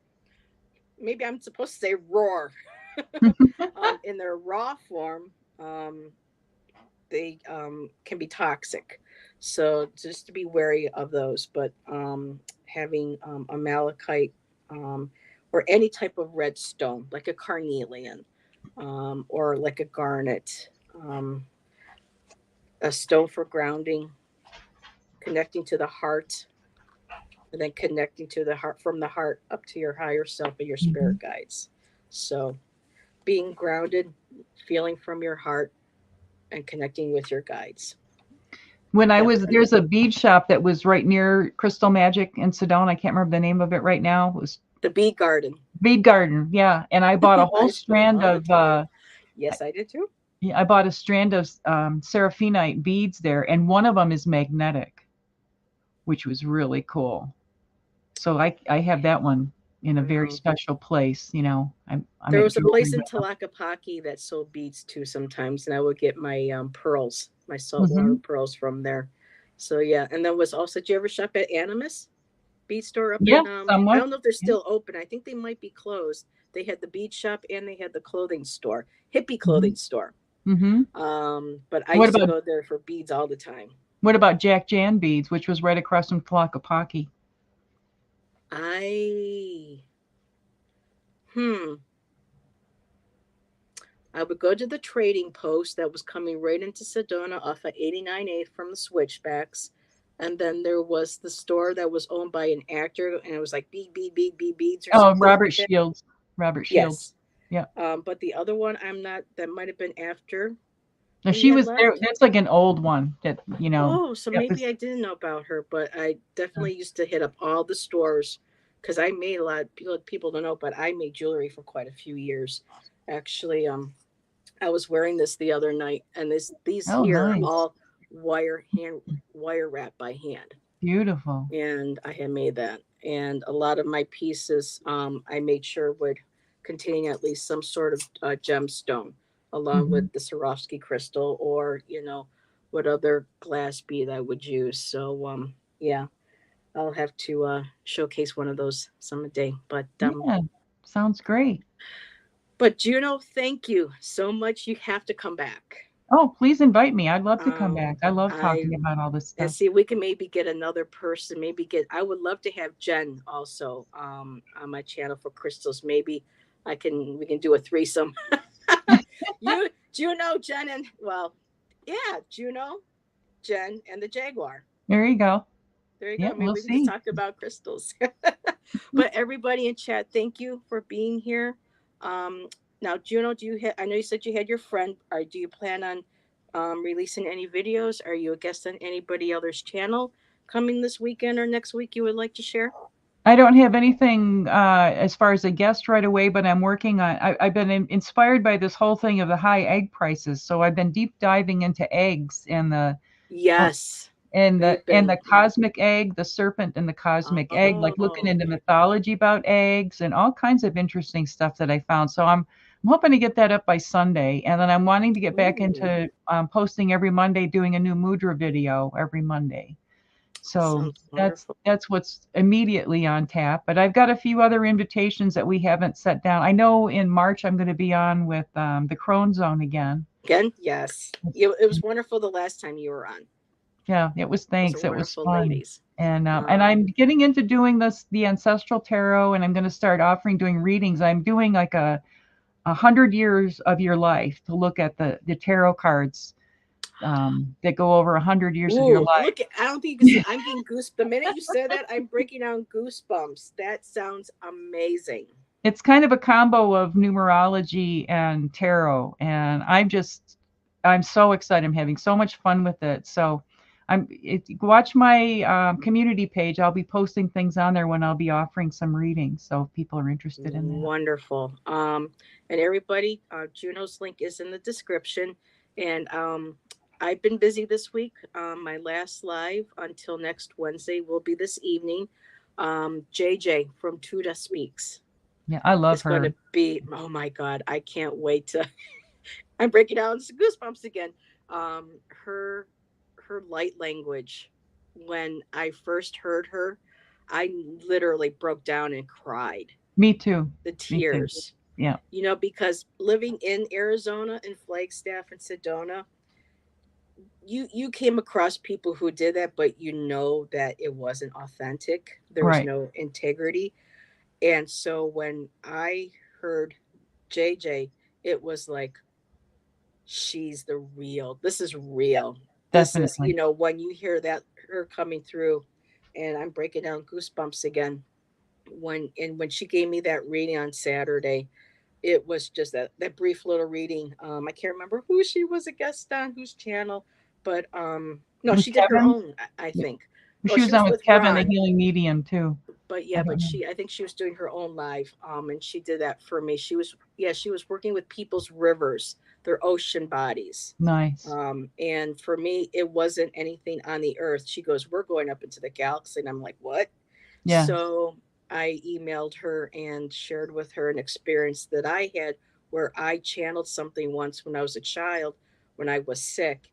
maybe I'm supposed to say roar, in their raw form, they can be toxic. So just to be wary of those. But having a malachite, um, or any type of red stone, like a carnelian, or like a garnet, a stone for grounding, connecting to the heart, and then connecting to the heart, from the heart up to your higher self and your Hmm. spirit guides. So being grounded, feeling from your heart, and connecting with your guides. When I was Definitely there's a bead shop that was right near Crystal Magic in Sedona. I can't remember the name of it right now. It was the bee garden. Bead Garden. Yeah, and I bought a whole I spent strand all the of time. Yes, I did too. yeah, I bought a strand of seraphinite beads there, and one of them is magnetic, which was really cool. So I have that one in a very Wow. special place. I There make was a jewelry place in with them. Tlaquepaque that sold beads too sometimes, and I would get my pearls, my saltwater Hmm. pearls from there. So yeah, and then was also. Did you ever shop at Animus Bead Store up Yeah, in? I somewhat. don't know if they're Yeah. still open. I think they might be closed. They had the bead shop and they had the clothing store, hippie Hmm. clothing store. Hmm. But I What used to about go there for beads all the time. Jack Jan Beads, which was right across from Tlaquepaque? I hmm I would go to the trading post that was coming right into Sedona off of 89A from the switchbacks. And then there was the store that was owned by an actor, and it was like beads or Oh, something Robert like that. Shields. Robert Shields. Yes. Yeah. But the other one, I'm not, that might have been after No, he she had was there. left. That's like an old one that, Oh, so that maybe was. I didn't know about her, but I definitely used to hit up all the stores because I made a lot. People don't know, but I made jewelry for quite a few years. Actually, I was wearing this the other night, and these Oh, here are nice. all wire wrapped by hand, Beautiful. and I had made that. And a lot of my pieces, I made sure would contain at least some sort of gemstone, along Hmm. with the Swarovski crystal, or what other glass bead I would use. So yeah, I'll have to showcase one of those some day. But Yeah. Sounds great. But Juno, thank you so much. You have to come back. Oh, please invite me. I'd love to come Um, back. I love I talking about all this and stuff. see, we can maybe get another person. Maybe get. I would love to have Jen also on my channel for crystals. Maybe I can. We can do a threesome. You, Juno, Jen, and well, yeah, Juno, Jen, and the Jaguar. There you go. There you Yeah, go. Maybe we'll we can just see. talk about crystals. But everybody in chat, thank you for being here. Um, Now, Juno, do you have? I know you said you had your friend. Or do you plan on releasing any videos? Are you a guest on anybody else's channel coming this weekend or next week? You would like to share? I don't have anything as far as a guest right away, but I'm working on. I've been inspired by this whole thing of the high egg prices, so I've been deep diving into eggs and uh, Yes, they've the been. cosmic egg, the serpent and the cosmic egg, like looking Oh, into mythology about eggs and all kinds of interesting stuff that I found. So I'm hoping to get that up by Sunday, and then I'm wanting to get back ooh, into posting every Monday, doing a new mudra video every Monday. So sounds wonderful. that's what's immediately on tap. But I've got a few other invitations that we haven't set down. I know in March I'm going to be on with the Crone Zone again. Again, yes, it was wonderful the last time you were on. Yeah, it was Those are thanks. It was wonderful fun. ladies. And Um, I'm getting into doing this the ancestral tarot, and I'm going to start offering doing readings. I'm doing like a 100 years of your life to look at the tarot cards that go over 100 years of your Ooh, life. look! I don't think you can see. I'm getting goose. The minute you said that, I'm breaking down goosebumps. That sounds amazing. It's kind of a combo of numerology and tarot, and I'm so excited. I'm having so much fun with it. So watch my community page. I'll be posting things on there when I'll be offering some readings. So if people are interested in that. Wonderful. And everybody, Juno's link is in the description. And I've been busy this week. My last live until next Wednesday will be this evening. JJ from Tuda Speaks Yeah, I love is going her. to be. Oh my God, I can't wait to. I'm breaking down goosebumps again. Her light language. When I first heard her, I literally broke down and cried Me too. the Me too. tears. Yeah. Because living in Arizona in Flagstaff and Sedona, you came across people who did that, but you know that it wasn't authentic. There was Right. no integrity. And so when I heard JJ, it was like, she's the real. This is real. This is, Definitely. when you hear that her coming through, and I'm breaking down goosebumps again. When she gave me that reading on Saturday, it was just that brief little reading. I can't remember who she was a guest on, whose channel, but no, It was she did her Kevin. own. I think. Oh, She she was was on with with Kevin, the Ron, healing medium too. but I yeah, don't know. I think she was doing her own live, and she did that for me. She was working with people's rivers, their ocean bodies. Nice. And for me, it wasn't anything on the earth. She goes, "We're going up into the galaxy," and I'm like, "What?" Yeah. So I emailed her and shared with her an experience that I had where I channeled something once when I was a child, when I was sick,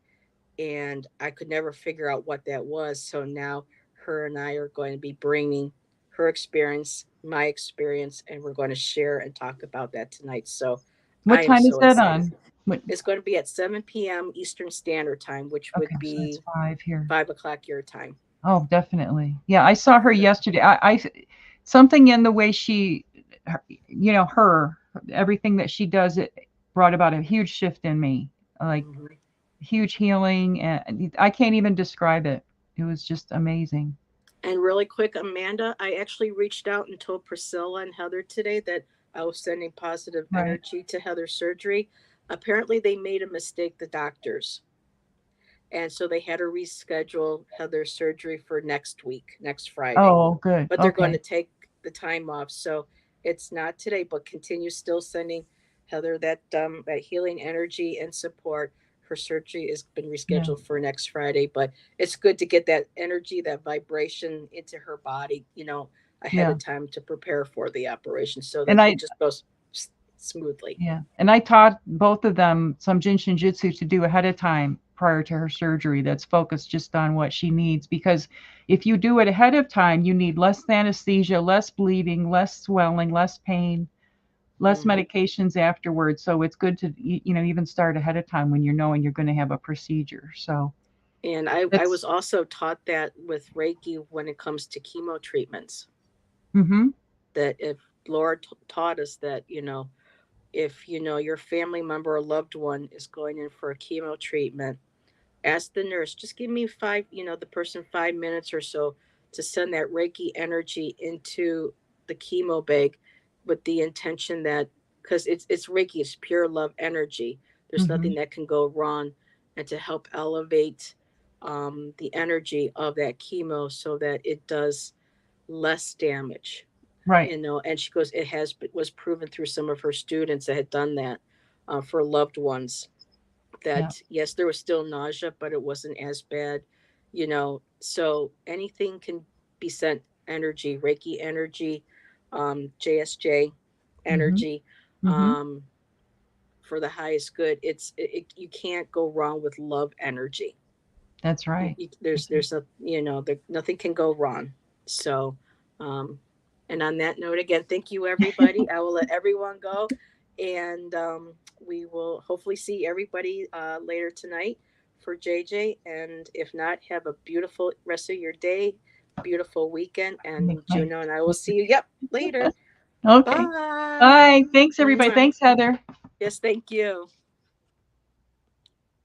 and I could never figure out what that was. So now her and I are going to be bringing her experience, my experience, and we're going to share and talk about that tonight. So What I am time is so that excited. on? What? It's going to be at 7 p.m. Eastern Standard Time, which would Okay, so it's be 5 here. 5 o'clock your time. Oh, definitely. Yeah, I saw her Good. yesterday. Something in the way her, everything that she does, it brought about a huge shift in me, like Mhm. huge healing, and I can't even describe it. It was just amazing. And really quick, Amanda, I actually reached out and told Priscilla and Heather today that I was sending positive Right. energy to Heather's surgery. Apparently, they made a mistake, the doctors. And so they had to reschedule Heather's surgery for next week, next Friday. Oh, good. But they're going Okay. to take the time off. So it's not today, but continue still sending Heather that healing energy and support. Her surgery has been Yeah. rescheduled for next Friday, but it's good to get that energy, that vibration into her body, ahead Yeah. of time to prepare for the operation so And that I it just goes smoothly. Yeah. And I taught both of them some Jin Shin Jitsu to do ahead of time prior to her surgery that's focused just on what she needs. Because if you do it ahead of time, you need less anesthesia, less bleeding, less swelling, less pain. less Mm. medications afterwards. So it's good to even start ahead of time when you're knowing you're going to have a procedure. So And I was it's also taught that with Reiki when it comes to chemo treatments, mm-hmm, that if Laura taught us that, if your family member or loved one is going in for a chemo treatment, ask the nurse, just give me the person 5 minutes or so to send that Reiki energy into the chemo bag with the intention that, because it's Reiki, it's pure love energy. There's mm-hmm, nothing that can go wrong, and to help elevate the energy of that chemo so that it does less damage. right. And she goes, it was proven through some of her students that had done that for loved ones, Yeah. that yes, there was still nausea, but it wasn't as bad. So anything can be sent energy, Reiki energy, JSJ Mm-hmm, energy, mm-hmm. um, for the highest good. You can't go wrong with love energy. That's right. There's a there, nothing can go wrong. So um and on that note, again, thank you everybody. I will let everyone go, and we will hopefully see everybody later tonight for JJ, and if not, have a beautiful rest of your day, beautiful weekend, Make and my Juno and I will see you, yep, later. okay. Bye. Bye. Thanks everybody. Mwah. Thanks, Heather. Yes, thank you.